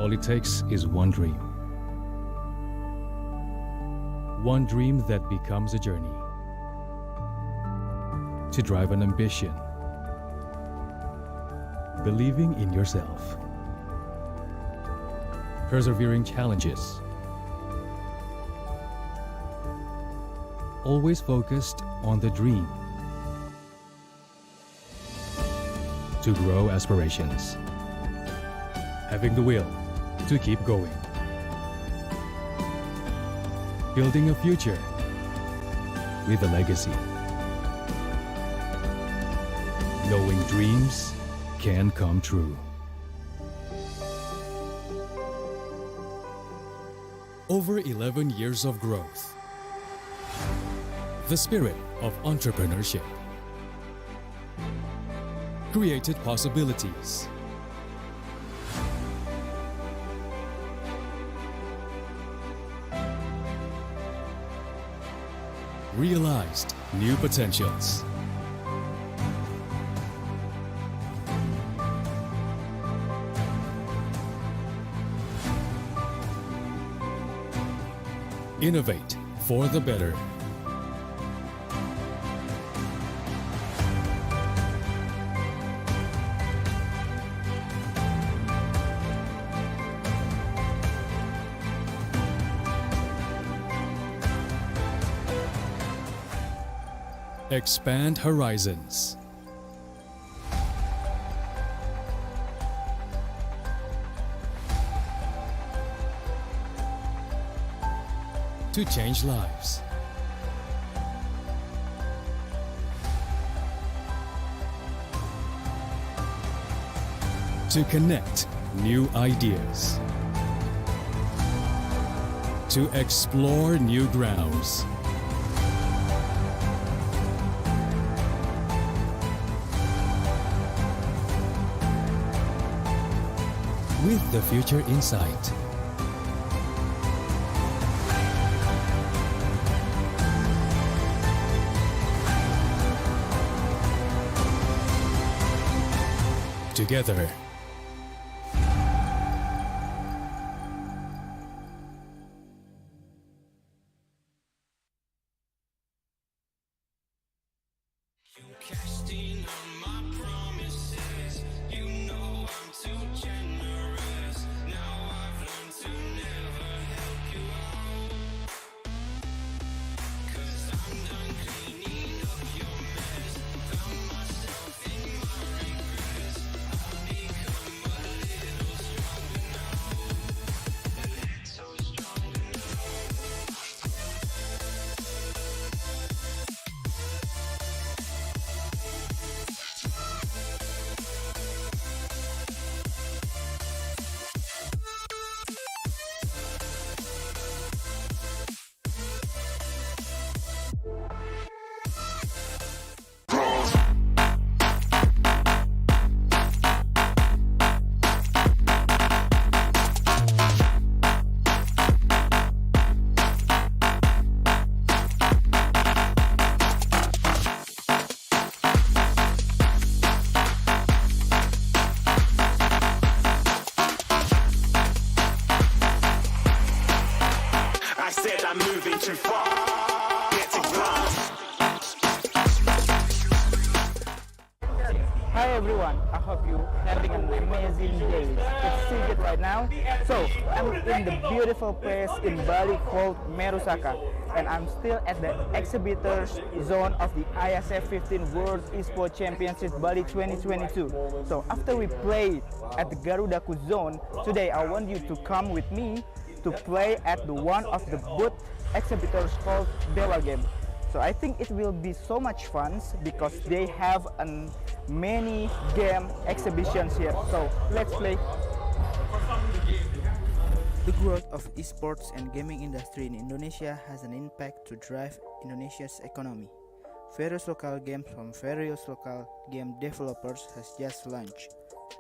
All it takes is one dream. One dream that becomes a journey. To drive an ambition. Believing in yourself. Persevering challenges. Always focused on the dream. To grow aspirations. Having the will to keep going. Building a future with a legacy. Knowing dreams can come true. Over 11 years of growth. The spirit of entrepreneurship created possibilities. Realized new potentials. Innovate for the better. Expand horizons. To change lives. To connect new ideas. To explore new grounds. With the future in sight. Together. Hi everyone, I hope you're having an amazing day. It's Sigit right now. So, I'm in the beautiful place in Bali called Merusaka, and I'm still at the exhibitors zone of the IESF 15 World Esports Championships Bali 2022. So, after we play at the Garudaku zone, today I want you to come with me to play at the one of the booth exhibitors called Dewa Game. So I think it will be so much fun because they have many game exhibitions here. So let's play. The growth of esports and gaming industry in Indonesia has an impact to drive Indonesia's economy. Various local games from various local game developers has just launched.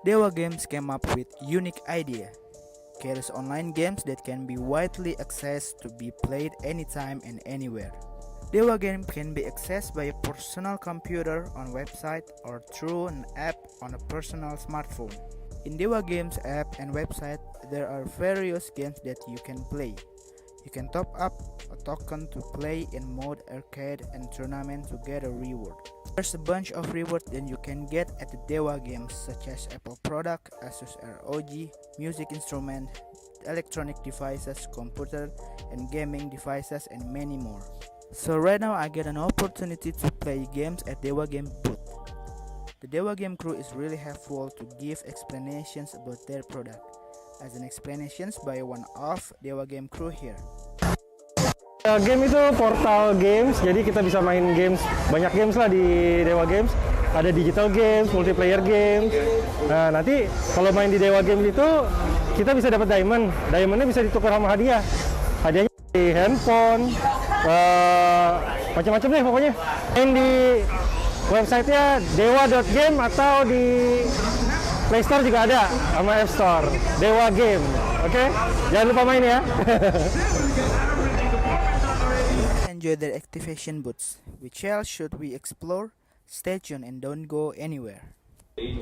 Dewa Games came up with unique idea. Creates online games that can be widely accessed to be played anytime and anywhere. Dewa Game can be accessed by a personal computer on website or through an app on a personal smartphone. In Dewa Games app and website, there are various games that you can play. You can top up a token to play in mode arcade and tournament to get a reward. There's a bunch of rewards that you can get at the Dewa games such as Apple product, Asus ROG, music instrument, electronic devices, computer and gaming devices and many more. So right now I get an opportunity to play games at Dewa game booth. The Dewa game crew is really helpful to give explanations about their product, as an explanations by one of Dewa game crew here. Game itu portal games, jadi kita bisa main games, banyak games lah di Dewa Games. Ada digital games, multiplayer games. Nah nanti kalau main di Dewa Games itu kita bisa dapat diamond. Diamondnya bisa ditukar sama hadiah. Hadiahnya di handphone, macam-macam deh pokoknya. Main di websitenya dewa.game atau di Play Store juga ada, sama App Store. Dewa Game, oke? Jangan lupa main ya. Enjoy their activation booths. Which else should we explore? Stay tuned and don't go anywhere.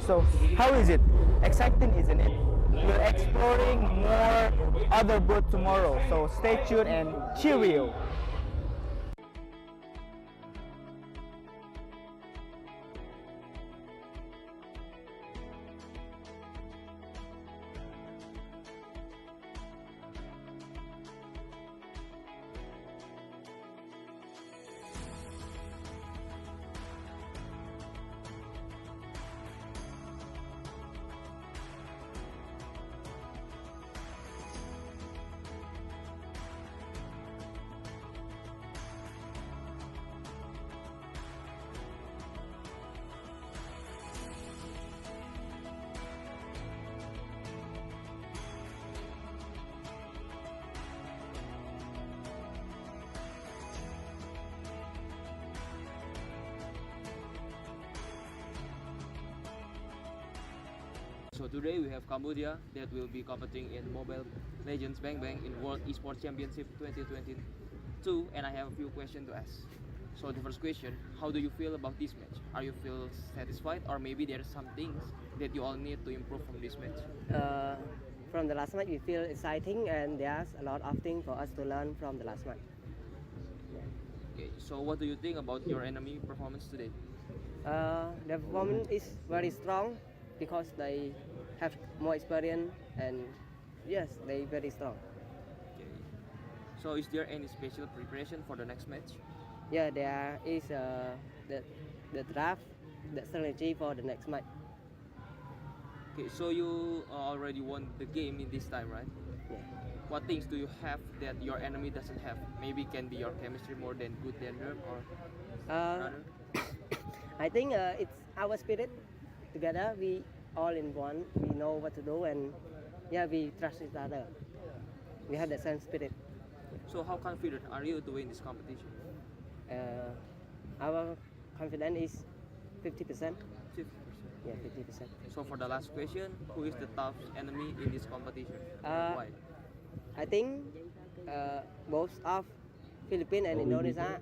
So, how is it? Exciting, isn't it? We're exploring more other booths tomorrow. So stay tuned and cheerio. So today we have Cambodia that will be competing in Mobile Legends Bang Bang in World Esports Championship 2022, and I have a few questions to ask. So the first question, how do you feel about this match? Are you feel satisfied, or maybe there are some things that you all need to improve from this match? From the last match, we feel exciting, and there's a lot of things for us to learn from the last match. Okay, so what do you think about your enemy performance today? The performance is very strong because they have more experience, and yes, they very strong. Okay. So is there any special preparation for the next match? Yeah, there is the draft, the strategy for the next match. Okay, so you already won the game in this time, right? Yeah. What things do you have that your enemy doesn't have? Maybe can be your chemistry more than good than them, or rather? I think it's our spirit. Together, we all in one. We know what to do, and yeah, we trust each other. We have the same spirit. So how confident are you to win this competition? Our confidence is 50%. 50%. Yeah, 50%. So for the last question, who is the tough enemy in this competition? Why? I think both of Philippines and Indonesia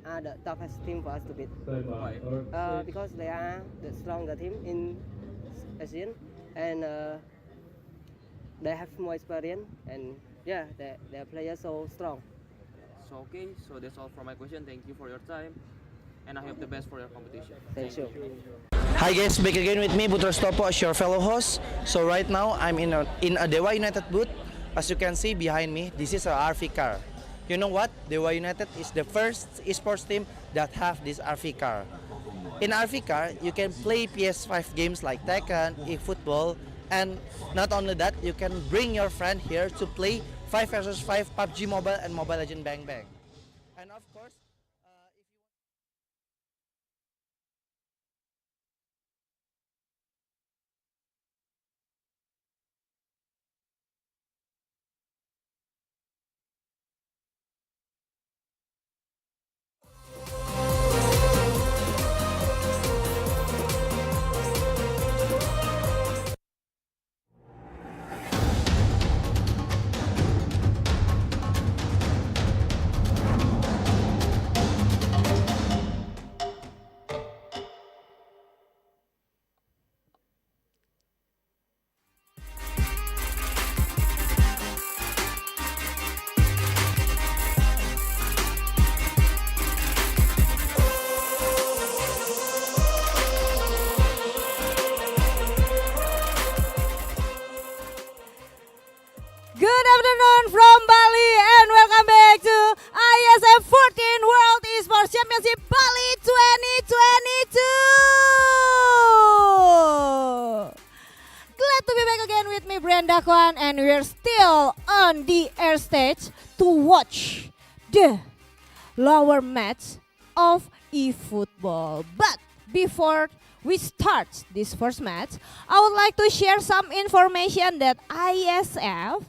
are the toughest team for us to beat. Why? Because they are the stronger team in ASEAN, and they have more experience, and yeah, their players so strong. So okay, so that's all for my question. Thank you for your time, and I hope the best for your competition. Thank you. Hi guys, back again with me, Putra Stopo, as your fellow host. So right now, I'm in a Dewa United booth. As you can see behind me, this is a RV car. You know what? Dewa United is the first esports team that have this RV car. In RV car, you can play PS5 games like Tekken, eFootball, and not only that, you can bring your friend here to play 5 vs 5 PUBG Mobile and Mobile Legends Bang Bang. And of course, Dakwaan, and we're still on the air stage to watch the lower match of eFootball. But before we start this first match, I would like to share some information that IESF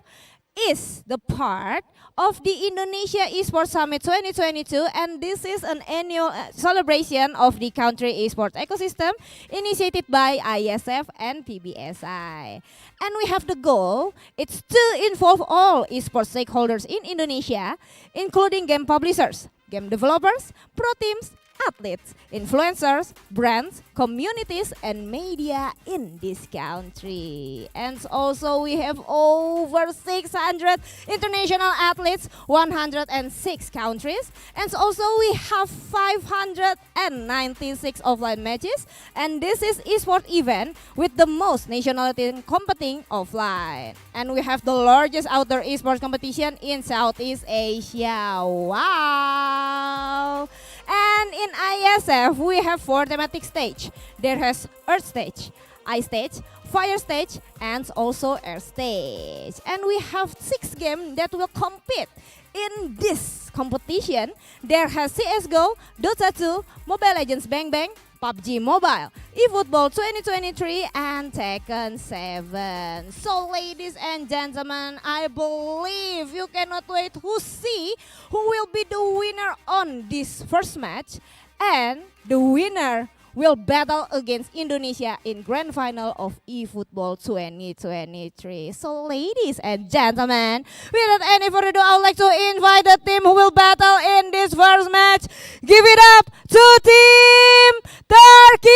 is the part of the Indonesia Esports Summit 2022, and this is an annual celebration of the country esports ecosystem initiated by IESF and PBSI. And we have the goal, it's to involve all esports stakeholders in Indonesia, including game publishers, game developers, pro teams, athletes, influencers, brands, communities, and media in this country. And also we have over 600 international athletes, 106 countries, and also we have 596 offline matches, and this is esports event with the most nationalities competing offline. And we have the largest outdoor esports competition in Southeast Asia. Wow! And in IESF, we have 4 thematic stage. There has Earth stage, Ice stage, Fire stage, and also Air stage. And we have 6 games that will compete in this competition. There has CSGO, Dota 2, Mobile Legends Bang Bang, PUBG Mobile, eFootball 2023, and Tekken 7. So ladies and gentlemen, I believe you cannot wait to see who will be the winner on this first match. And the winner will battle against Indonesia in grand final of eFootball 2023. So ladies and gentlemen, without any further ado, I would like to invite the team who will battle in this first match. Give it up to Team Turkey!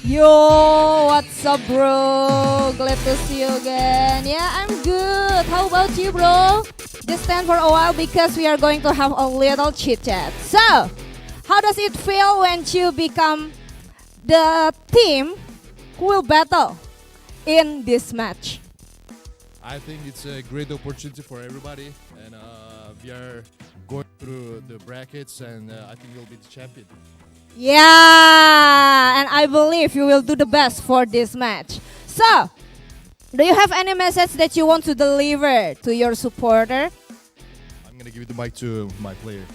Yo, what's up, bro? Glad to see you again. Yeah, I'm good. How about you, bro? Just stand for a while because we are going to have a little chit chat. So, how does it feel when you become the team who will battle in this match? I think it's a great opportunity for everybody, and we are going through the brackets, and I think we'll be the champion. Yeah, and I believe you will do the best for this match. So, do you have any message that you want to deliver to your supporter? I'm going to give the mic to my player.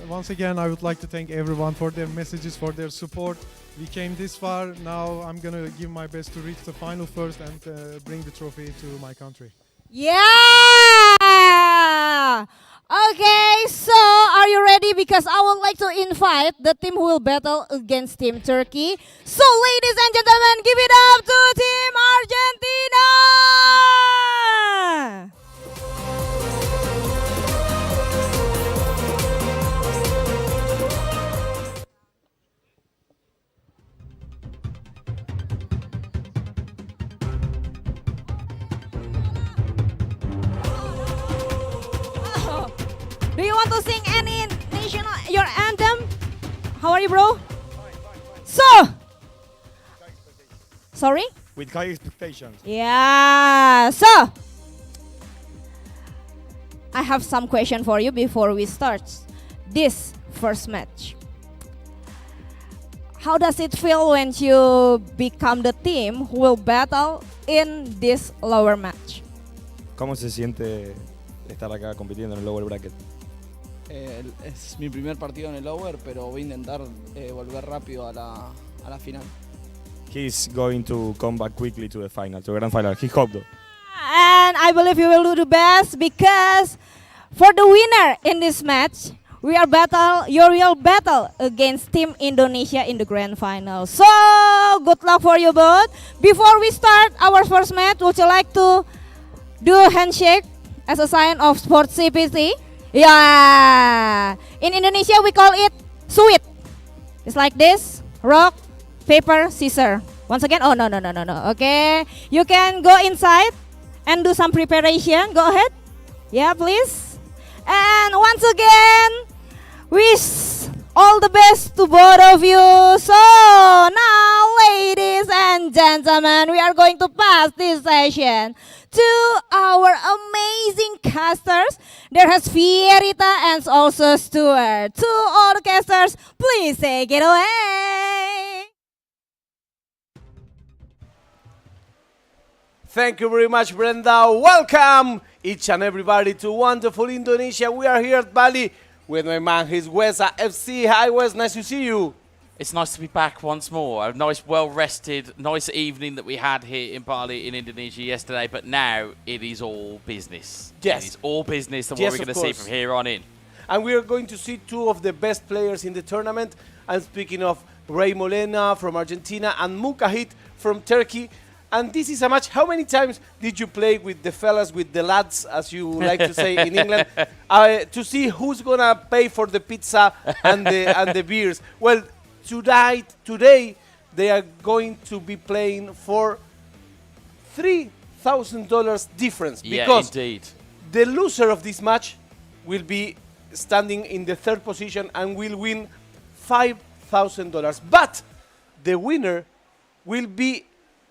Once again, I would like to thank everyone for their messages, for their support. We came this far. Now I'm going to give my best to reach the final first and bring the trophy to my country. Yeah! Okay, so are you ready? Because I would like to invite the team who will battle against Team Turkey. So ladies and gentlemen, give it up to Team Argentina! Do you want to sing any your anthem? How are you, bro? So, sorry? With high expectations. Yeah. So, I have some question for you before we start this first match. How does it feel when you become the team who will battle in this lower match? ¿Cómo se siente estar acá compitiendo en el lower bracket? Es mi primer partido en el lower, pero voy a intentar volver rápido a la final. He's going to come back quickly to the final, to the grand final. He hoped. And I believe you will do the best because for the winner in this match, you will battle against Team Indonesia in the grand final. So, good luck for you both. Before we start our first match, would you like to do a handshake as a sign of sportivity? Yeah. In Indonesia, we call it sweet. It's like this. Rock, paper, scissors. Once again, oh, no. Okay. You can go inside and do some preparation. Go ahead. Yeah, please. And once again, wish All the best to both of you. So now, ladies and gentlemen, we are going to pass this session to our amazing casters. There has Fierita and also Stuart. To all the casters, please take it away. Thank you very much, Brenda. Welcome each and everybody to wonderful Indonesia. We are here at Bali with my man, his Wesa FC. Hi, Wes. Nice to see you. It's nice to be back once more. A nice, well-rested, nice evening that we had here in Bali in Indonesia yesterday. But now it is all business. Yes. It is all business and Yes, what we're of going to see course. from here on in. And we are going to see two of the best players in the tournament. I'm speaking of Ray Molina from Argentina and Mukahit from Turkey. And this is a match. How many times did you play with the fellas, with the lads, as you like to say in England, to see who's gonna pay for the pizza and the beers? Well, today they are going to be playing for $3,000 difference, because indeed. the loser of this match will be standing in the third position and will win $5,000. But the winner will be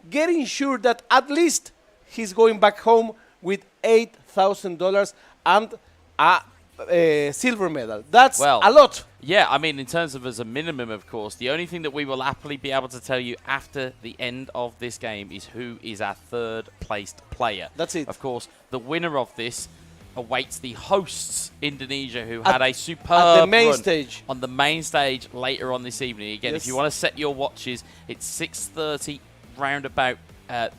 getting sure that at least he's going back home with $8,000 and a silver medal. That's a lot. Yeah, I mean, in terms of as a minimum, of course, the only thing that we will happily be able to tell you after the end of this game is who is our third-placed player. That's it. Of course, the winner of this awaits the hosts, Indonesia, who had a superb at the main run stage. on the main stage later on this evening. Again, Yes. if you want to set your watches, it's 6:30 round about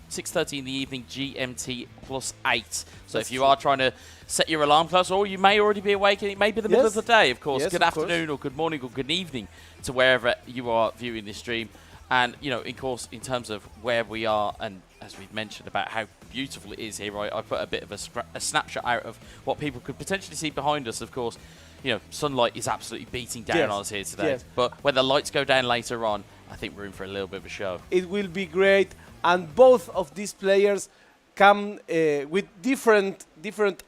6:30 in the evening GMT +8. So That's if you true. are trying to set your alarm clocks, or you may already be awake and it may be the middle Yes. of the day, of course. Yes, Good of course. afternoon or good morning or good evening to wherever you are viewing this stream. And, you know, of course, in terms of where we are, and as we've mentioned about how beautiful it is here, I put a bit of a snapshot out of what people could potentially see behind us. Of course, you know, sunlight is absolutely beating down Yes. on us here today. Yes. But when the lights go down later on, I think we're in for a little bit of a show. It will be great, and both of these players come with different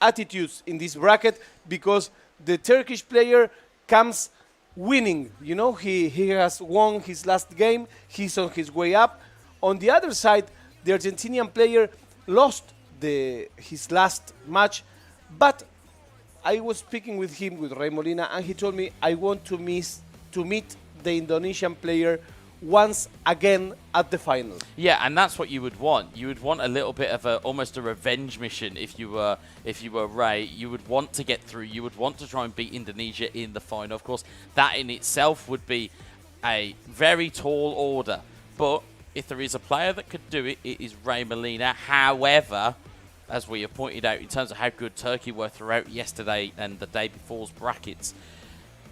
attitudes in this bracket, because the Turkish player comes winning. You know, he has won his last game. He's on his way up. On the other side, the Argentinian player lost his last match, but I was speaking with him, with Ray Molina, and he told me, I want to meet the Indonesian player once again at the final. Yeah, and that's what you would want. You would want a little bit of almost a revenge mission if you were Ray. You would want to get through. You would want to try and beat Indonesia in the final. Of course, that in itself would be a very tall order. But if there is a player that could do it, it is Ray Molina. However, as we have pointed out, in terms of how good Turkey were throughout yesterday and the day before's brackets,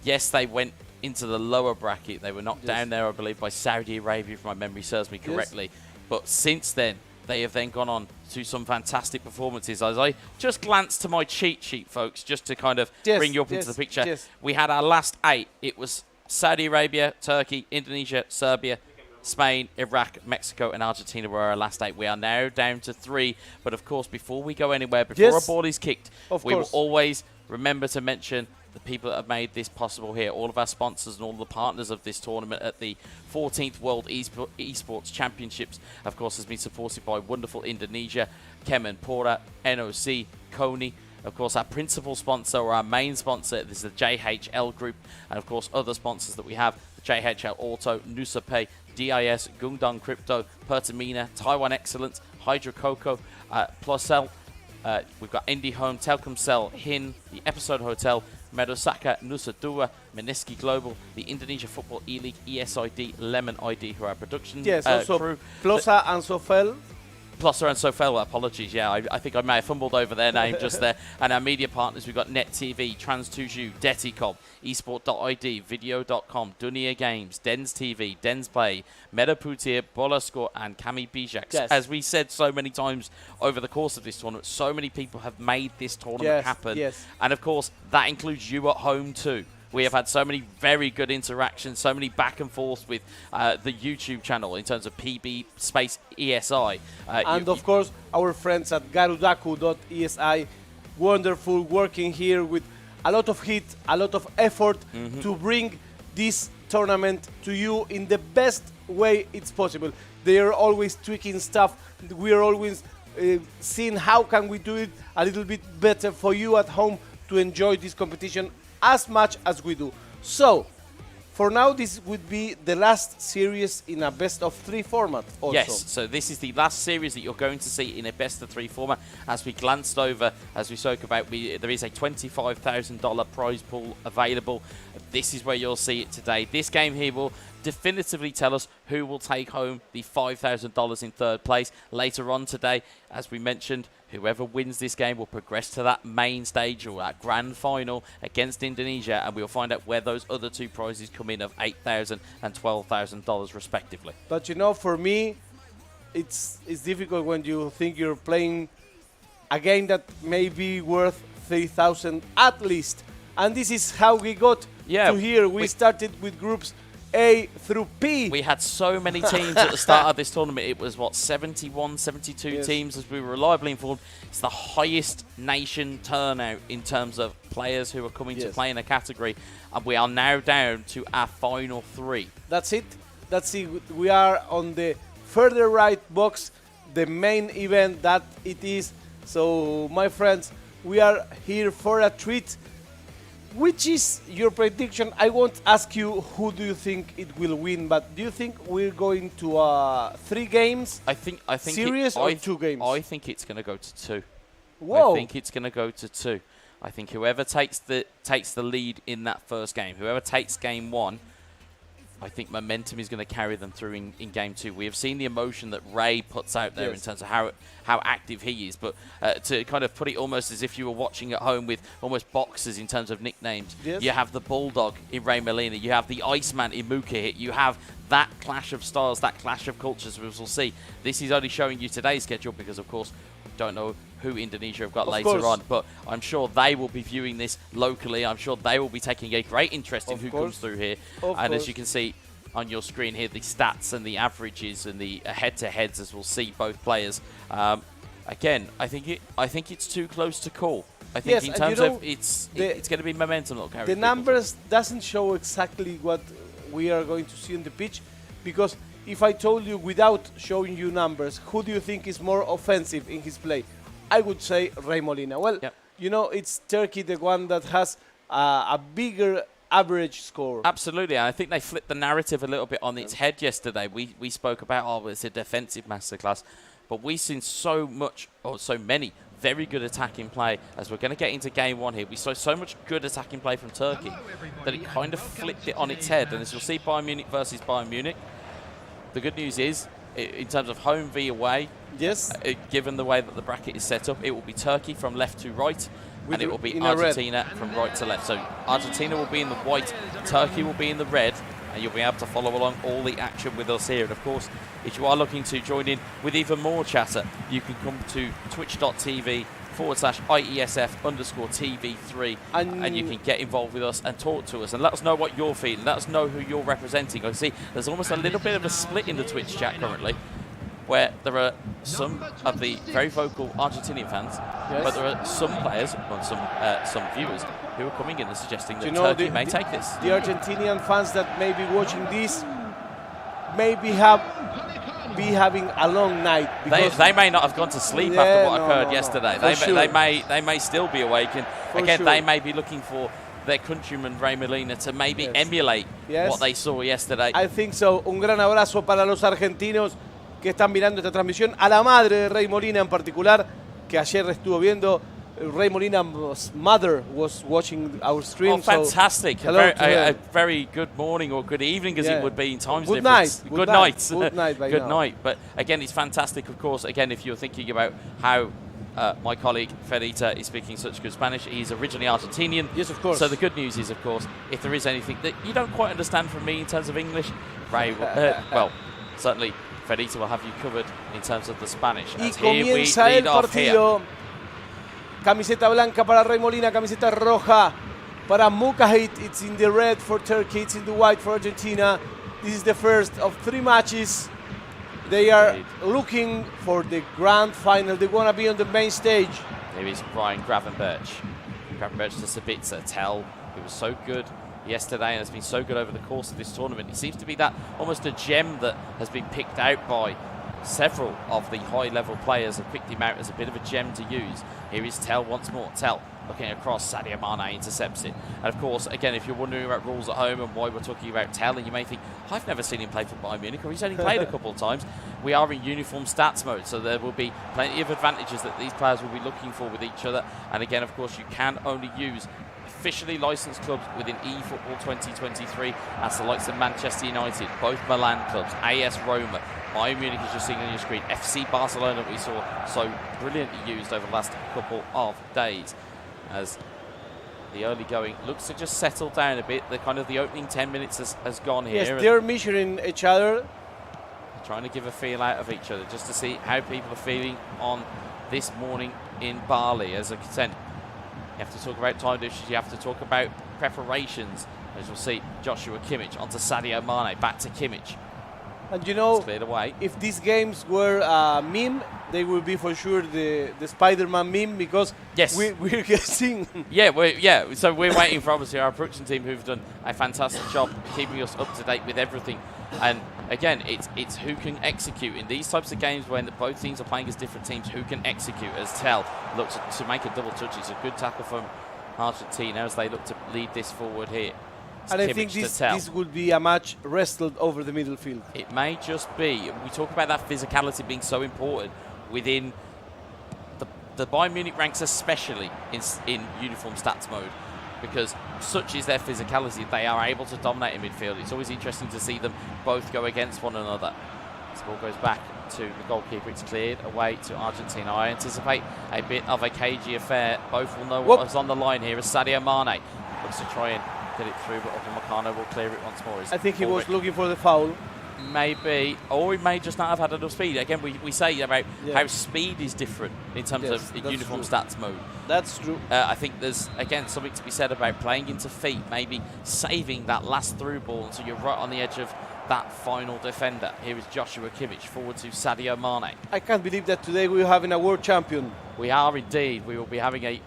yes, they went into the lower bracket. They were knocked down there, I believe, by Saudi Arabia, if my memory serves me correctly. But since then, they have then gone on to some fantastic performances. As I just glanced to my cheat sheet, folks, just to kind of bring you up into the picture. We had our last 8. It was Saudi Arabia, Turkey, Indonesia, Serbia, Spain, Iraq, Mexico, and Argentina were our last 8. We are now down to 3. But of course, before we go anywhere, before a ball is kicked, we will always remember to mention the people that have made this possible here, all of our sponsors and all the partners of this tournament at the 14th World Esports Championships, of course, has been supported by wonderful Indonesia, Kemenpora, NOC, Kony. Of course, our principal sponsor, or our main sponsor, this is the JHL Group, and of course, other sponsors that we have, the JHL Auto, NusaPay, DIS, Gungdong Crypto, Pertamina, Taiwan Excellence, Hydro Coco, Pluscell. We've got IndyHome, Telkomsel, HIN, the Episode Hotel, Medosaka, Nusa Dua, Meneski Global, the Indonesia Football E-League, ESID, Lemon ID, who are our production also crew. Plosa and Sofel. Plusser and Sofel, apologies, yeah, I think I may have fumbled over their name just there. And our media partners, we've got Net TV, Trans2Ju, Deticom, Esport.id, Video.com, Dunia Games, Dens TV, Dens Play, Metaputir, Bolascore, and Kami Bijak. Yes. As we said so many times over the course of this tournament, so many people have made this tournament happen. Yes. And of course, that includes you at home too. We have had so many very good interactions, so many back and forth with the YouTube channel in terms of PB space ESI. And of course, our friends at garudaku.esi, wonderful, working here with a lot of heat, a lot of effort to bring this tournament to you in the best way it's possible. They are always tweaking stuff. We are always seeing how can we do it a little bit better for you at home to enjoy this competition as much as we do. So, for now, this would be the last series in a best-of-3 format also. Yes, so this is the last series that you're going to see in a best-of-3 format. As we glanced over, as we spoke about, there is a $25,000 prize pool available. This is where you'll see it today. This game here will definitively tell us who will take home the $5,000 in third place. Later on today, as we mentioned, whoever wins this game will progress to that main stage or that grand final against Indonesia, and we'll find out where those other two prizes come in of $8,000 and $12,000 respectively. But you know, for me, it's difficult when you think you're playing a game that may be worth $3,000 at least. And this is how we got to here. We started with groups A through P. We had so many teams at the start of this tournament. It was, what, 71, 72 teams, as we were reliably informed. It's the highest nation turnout in terms of players who are coming to play in a category. And we are now down to our final 3. That's it. That's it. We are on the further right box, the main event that it is. So, my friends, we are here for a treat. Which is your prediction? I won't ask you who do you think it will win, but do you think we're going to 3 games? I think series or 2 games? I think it's going to go to 2. Whoa. I think it's going to go to 2. I think whoever takes the lead in that first game, whoever takes game 1, I think momentum is going to carry them through in game 2. We have seen the emotion that Ray puts out there in terms of how active he is, but to kind of put it almost as if you were watching at home with almost boxers in terms of nicknames. You have the Bulldog in Ray Molina, you have the Iceman in Mukahit, you have that clash of styles, that clash of cultures, as we'll see. This is only showing you today's schedule because, of course, we don't know who Indonesia have got later on, but I'm sure they will be viewing this locally. I'm sure they will be taking a great interest in who comes through here. And as you can see on your screen here, the stats and the averages and the head-to-heads, as we'll see both players. Again, I think it's too close to call. I think in terms of it's going to be momentum that will carry. The numbers doesn't show exactly what we are going to see on the pitch, because if I told you without showing you numbers, who do you think is more offensive in his play? I would say Ray Molina. Well, you know, it's Turkey, the one that has a bigger average score. Absolutely, and I think they flipped the narrative a little bit on its head yesterday. We spoke about, oh, it's a defensive masterclass, but we've seen so many very good attacking play. As we're going to get into game 1 here, we saw so much good attacking play from Turkey that it kind of flipped it on its head. And as you'll see, Bayern Munich versus Bayern Munich, the good news is, in terms of home v away, given the way that the bracket is set up, it will be Turkey from left to right, and it will be Argentina from right to left. So Argentina will be in the white, Turkey will be in the red, and you'll be able to follow along all the action with us here. And of course, if you are looking to join in with even more chatter, you can come to twitch.tv/IESF_TV3 and you can get involved with us and talk to us and let us know what you're feeling. Let us know who you're representing. I see there's almost a little bit of a split in the Twitch chat currently, where there are some of the very vocal Argentinian fans, but there are some players and some viewers who are coming in and suggesting that Turkey may take this. The Argentinian fans that may be watching this may be having a long night. They may not have gone to sleep after what occurred yesterday. They may still be awake, and again they may be looking for their countryman Ray Molina to maybe emulate what they saw yesterday. I think so. Un gran abrazo para los argentinos que están mirando esta transmisión, a la madre de Ray Molina en particular, que ayer estuvo viendo. Ray Molina's mother was watching our stream. Oh, fantastic. So a very good morning or good evening, as it would be in times good difference. Night. Good night. Good night. Good night. But again, it's fantastic, of course. Again, if you're thinking about how my colleague Fedita is speaking such good Spanish, he's originally Argentinian. Yes, of course. So the good news is, of course, if there is anything that you don't quite understand from me in terms of English, Ray will, well, certainly Fedita will have you covered in terms of the Spanish. Y comienza el partido. Camiseta blanca para Ray Molina, camiseta roja para Mukahit. It's in the red for Turkey, it's in the white for Argentina. This is the first of 3 matches. They are looking for the grand final. They want to be on the main stage. Here is Brian Gravenberch. Gravenberch to Sabitzer. Tell, who was so good yesterday and has been so good over the course of this tournament. He seems to be that almost a gem that has been picked out by several of the high-level players have picked him out as a bit of a gem to use. Here is Tell once more. Tell looking across, Sadio Mane intercepts it. And of course, again, if you're wondering about rules at home and why we're talking about Tell, and you may think, I've never seen him play for Bayern Munich, or he's only played a couple of times. We are in uniform stats mode, so there will be plenty of advantages that these players will be looking for with each other. And again, of course, you can only use officially licensed clubs within eFootball 2023. That's the likes of Manchester United, both Milan clubs, AS Roma, Bayern Munich, as you're seeing on your screen, FC Barcelona, we saw so brilliantly used over the last couple of days. As the early going looks to just settle down a bit. The opening 10 minutes has gone here. Yes, they're measuring each other. Trying to give a feel out of each other just to see how people are feeling on this morning in Bali. As a consent, you have to talk about time differences, you have to talk about preparations. As you'll see, Joshua Kimmich onto Sadio Mane, back to Kimmich. And you know, cleared away. If these games were a meme, they will be for sure the Spider-Man meme, because yes, we're guessing. So we're waiting for obviously our production team, who've done a fantastic job keeping us up to date with everything. And again, it's who can execute in these types of games when both teams are playing as different teams. Who can execute? As Tell looks to make a double touch. It's a good tackle from Argentina as they look to lead this forward here. And I think this would be a match wrestled over the middle field. It may just be. We talk about that physicality being so important within the Bayern Munich ranks, especially in uniform stats mode, because such is their physicality. They are able to dominate in midfield. It's always interesting to see them both go against one another. This ball goes back to the goalkeeper. It's cleared away to Argentina. I anticipate a bit of a cagey affair. Both will know what is on the line here as Sadio Mane looks to try and get it through, but Upamecano will clear it once more. I think he was looking for the foul. Maybe, or he may just not have had enough speed. Again, we say about how speed is different in terms of uniform stats mode. That's true. I think there's, again, something to be said about playing into feet, maybe saving that last through ball until you're right on the edge of that final defender. Here is Joshua Kimmich forward to Sadio Mane. I can't believe that today we're having a world champion. We are indeed. We will be having a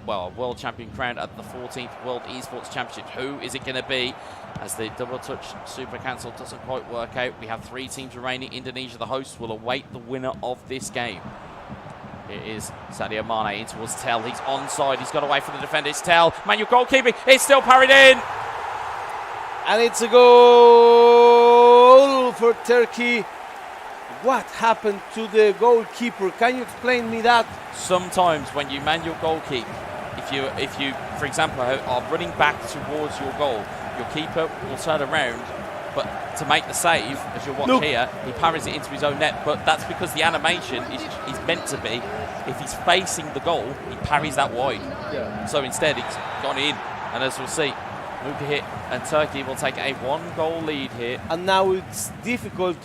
world champion crowned at the 14th World Esports Championships. Who is it going to be? As the double touch super cancel doesn't quite work out. We have 3 teams remaining. Indonesia, the hosts, will await the winner of this game. It is Sadio Mane in towards Tell. He's onside. He's got away from the defender. It's Tell. Manual goalkeeping. It's still parried in. And it's a goal for Turkey. What happened to the goalkeeper? Can you explain me that? Sometimes when you manual goalkeep, if you, for example, are running back towards your goal, your keeper will turn around, but to make the save, as you'll watch here, he parries it into his own net. But that's because the animation is meant to be, if he's facing the goal, he parries that wide. Yeah. So instead, it's gone in, and as we'll see, Luka hit, and Turkey will take a 1-goal lead here. And now it's difficult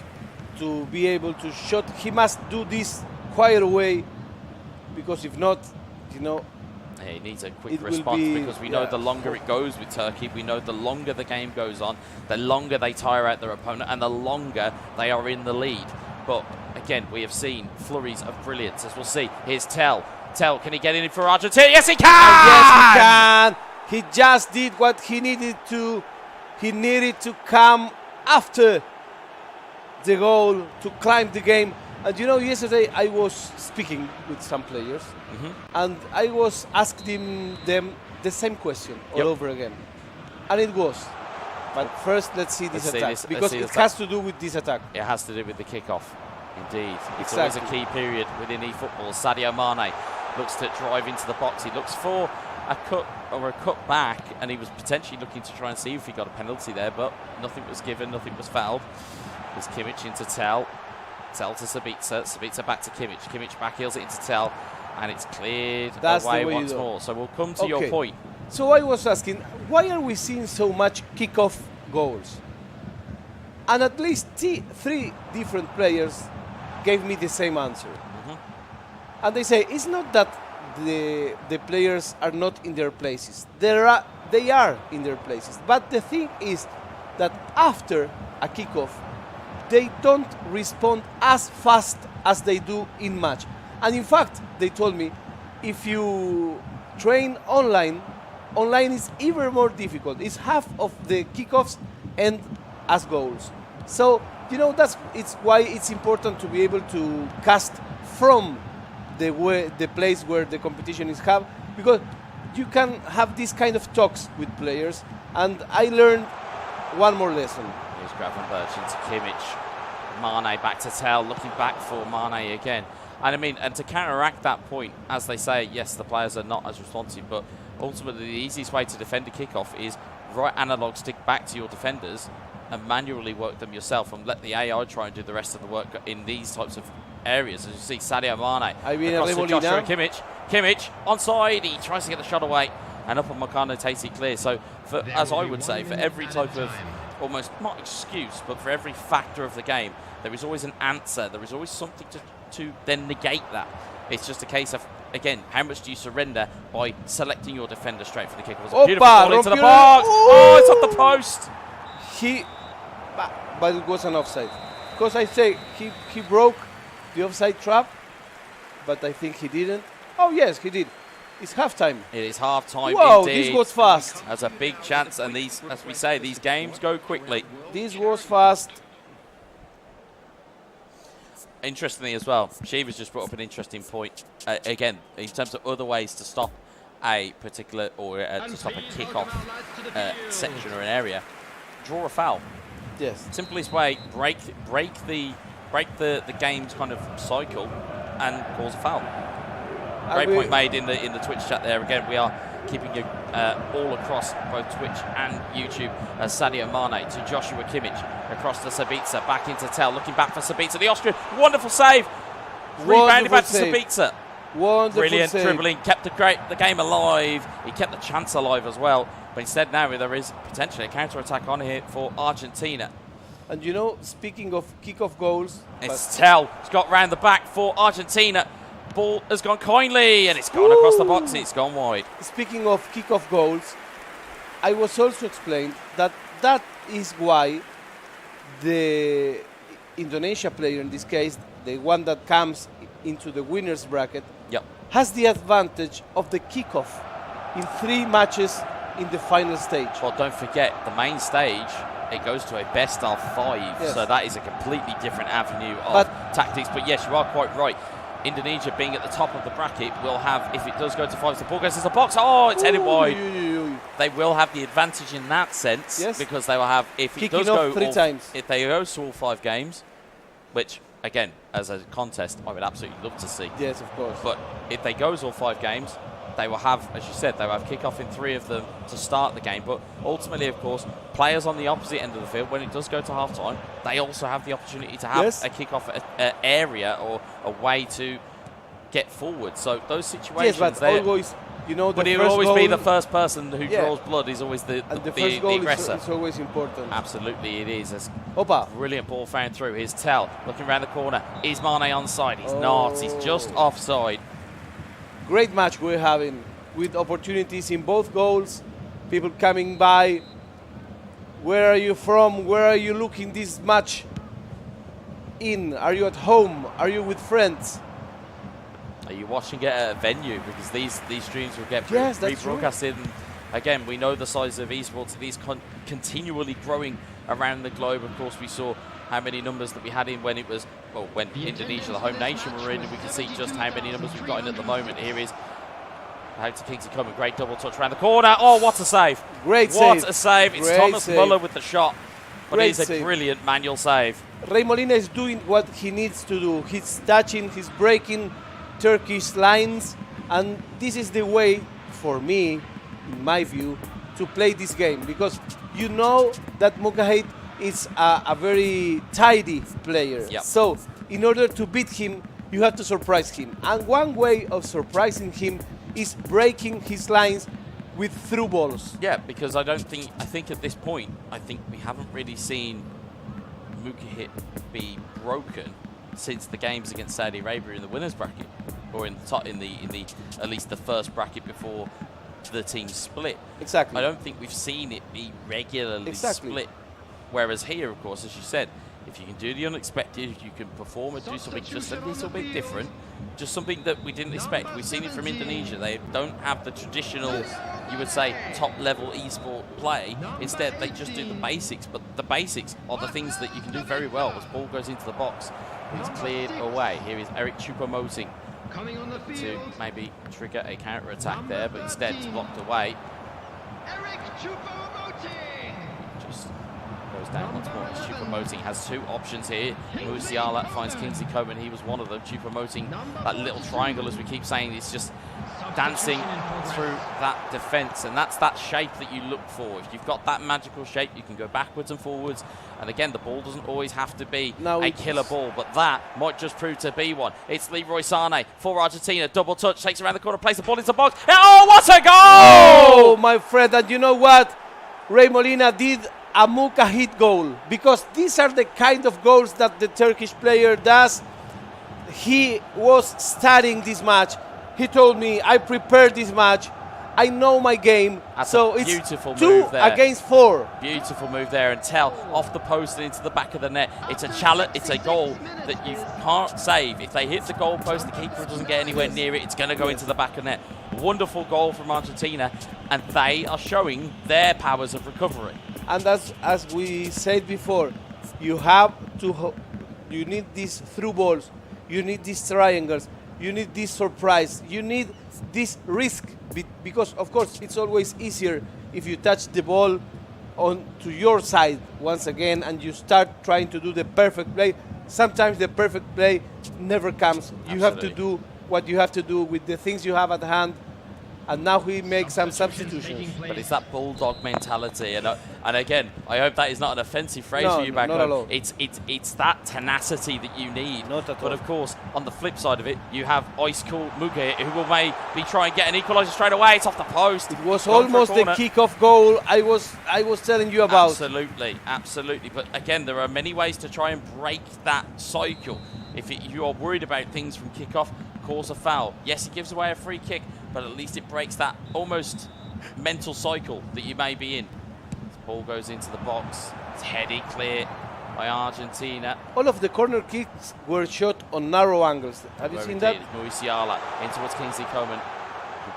to be able to shot. He must do this quite away, because if not, you know, he needs a quick response, because we know the longer it goes with Turkey, we know the longer the game goes on, the longer they tire out their opponent, and the longer they are in the lead. But again, we have seen flurries of brilliance, as we'll see. Here's Tell. Tell, can he get in for Argentina? Yes, he can! Yes, he can! He just did what he needed to. He needed to come after the goal to climb the game. And you know, yesterday I was speaking with some players, and I was asking them the same question all over again. And it was, but first let's see this attack, because it has to do with this attack. It has to do with the kickoff, indeed. It's always a key period within eFootball. Sadio Mane looks to drive into the box. He looks for a cut or a cut back, and he was potentially looking to try and see if he got a penalty there, but nothing was given, nothing was fouled. There's Kimmich into Tell. Tell to Sabitzer. Sabitzer back to Kimmich. Kimmich back heels it into Tell, and it's cleared away once more. So we'll come to your point. So I was asking, why are we seeing so much kickoff goals? And at least 3 different players gave me the same answer. And they say, it's not that the players are not in their places. They are in their places. But the thing is that after a kickoff, they don't respond as fast as they do in match. And in fact, they told me, if you train online online is even more difficult. It's half of the kickoffs and as goals. So it's why it's important to be able to cast from the place where the competition is held, because you can have this kind of talks with players. And I learned one more lesson. Here's Gravenberch into Kimmich. Mane back to Tell, looking back for Mane again. And I mean, and to counteract that point, as they say, yes, the players are not as responsive, but ultimately the easiest way to defend a kickoff is right analog stick back to your defenders and manually work them yourself and let the AI try and do the rest of the work in these types of areas. As you see, Sadio Mane across to Joshua Kimmich. Kimmich onside, he tries to get the shot away and up on Makano Tacey clear. So, as I would say, for every type of, almost not excuse, but for every factor of the game, there is always an answer. There is always something to then negate that. It's just a case of, again, how much do you surrender by selecting your defender straight for the kick? It was a beautiful ball into the box. Oh, it's off the post. But it was an offside. Because I say he broke the offside trap, but I think he didn't. Oh, yes, he did. It's halftime. It is halftime. Wow, indeed. this was fast. That's a big chance, and these, as we say, these games go quickly. This was fast. Interestingly as well, Shiva's just brought up an interesting point. Again, in terms of other ways to stop a particular, or to stop a kick-off section or an area, draw a foul. Yes. Simplest way, break the game's kind of cycle and cause a foul. Great point made in the Twitch chat there. Again, we are keeping you all across both Twitch and YouTube. Sadio Mane to Joshua Kimmich, across to Sabitzer, back into Tell, looking back for Sabitzer, the Austrian, wonderful save, rebounded back to Sabitzer. Wonderful brilliant save. dribbling, kept the game alive, he kept the chance alive as well, but instead now there is potentially a counter-attack on here for Argentina. And speaking of kick-off goals, it's Tell, it's got round the back for Argentina. Ball has gone kindly and it's gone across the box, it's gone wide. Speaking of kick-off goals, I was also explained that is why the Indonesia player, in this case, the one that comes into the winner's bracket, has the advantage of the kickoff in 3 matches in the final stage. Well, don't forget, the main stage, it goes to a best of 5, so that is a completely different avenue of tactics. But yes, you are quite right. Indonesia being at the top of the bracket will have, if it does go to 5, the ball goes into the box. Oh, it's headed wide. They will have the advantage in that sense, because they will have, if it does go, if they go to all 5 games, which again, as a contest, I would absolutely love to see. Yes, of course. But if they goes all 5 games, they will have, as you said, they will have kickoff in 3 of them to start the game. But ultimately, of course, players on the opposite end of the field, when it does go to half-time, they also have the opportunity to have a kickoff area or a way to get forward. So those situations, but always, but it will always be the first person who draws blood is always the first goal aggressor. Is always important. Absolutely, it is. Brilliant ball found through. Here's Tell looking around the corner. Is Mane onside? He's not. He's just offside. Great match we're having, with opportunities in both goals, people coming by. Where are you from? Where are you looking this match in? Are you at home? Are you with friends? Are you watching it at a venue? Because these streams will get rebroadcasted. And again, we know the size of esports. It is continually growing around the globe. Of course, we saw how many numbers that we had in when it was, well, when Indonesia, the home nation, were in, and we can see just how many numbers we've got in at the moment. Here is how to Kingsley Coman, great double touch around the corner. Oh, what a save! What a save! It's Thomas Muller with the shot, but it is a brilliant manual save. Rey Molina is doing what he needs to do. He's touching, he's breaking Turkish lines, and this is the way, for me, in my view, to play this game, because you know that Mukahid is a very tidy player. So in order to beat him, you have to surprise him. And one way of surprising him is breaking his lines with through balls. Yeah, because I think at this point, I think we haven't really seen Mukahid be broken since the games against Saudi Arabia in the winners bracket, or in the at least the first bracket before the team split. Exactly. I don't think we've seen it be regularly split. Whereas here, of course, as you said, If you can do the unexpected, if you can perform and do something just a little bit different, just something that we didn't expect. We've seen it from Indonesia. They don't have the traditional, you would say, top-level esport play. Instead, they just do the basics. But the basics are the things that you can do very well. As ball goes into the box, it's cleared away. Here is Eric Choupo-Moting to maybe trigger a counter-attack there, but instead it's blocked away. Just goes down once more. Choupo-Moting has two options here. Musiala finds Kingsley Coman. He was one of them. Choupo-Moting, that little triangle, as we keep saying, is just dancing through that defence, and that's that shape that you look for. If you've got that magical shape, you can go backwards and forwards, and again, the ball doesn't always have to be a killer ball, but that might just prove to be one. It's Leroy Sané for Argentina, double touch, takes around the corner, plays the ball into the box. Oh, what a goal! Oh, my friend, and you know what? Rey Molina did a Muka hit goal, because these are the kind of goals that the Turkish player does. He was studying this match. He told me, I prepared this match. I know my game. That's so a it's beautiful 2 move there. against 4. Beautiful move there, and tell off the post and into the back of the net. It's a challenge. It's a goal that you can't save. If they hit the goal post, the keeper doesn't get anywhere near it. It's going to go into the back of the net. Wonderful goal from Argentina, and they are showing their powers of recovery. And as we said before, you have to. You need these through balls. You need these triangles. You need this surprise. You need this risk, because of course it's always easier if you touch the ball on to your side once again and you start trying to do the perfect play. Sometimes the perfect play never comes. You have to do what you have to do with the things you have at hand. And now he makes some substitutions. But it's that bulldog mentality, and again, I hope that is not an offensive phrase No, for you back not at home. all. It's that tenacity that you need. Not at but all. of course, on the flip side of it, you have ice cool Muge, who will maybe try and get an equaliser straight away. It's off the post. It was Gone for a almost the corner. kick-off goal I was telling you about. Absolutely, absolutely. But again, there are many ways to try and break that cycle. If you are worried about things from kick-off, cause a foul. Yes, it gives away a free kick, but at least it breaks that almost mental cycle that you may be in. This ball goes into the box. It's headed clear by Argentina. All of the corner kicks were shot on narrow angles. Have you seen that? Musiala in towards Kingsley Coman.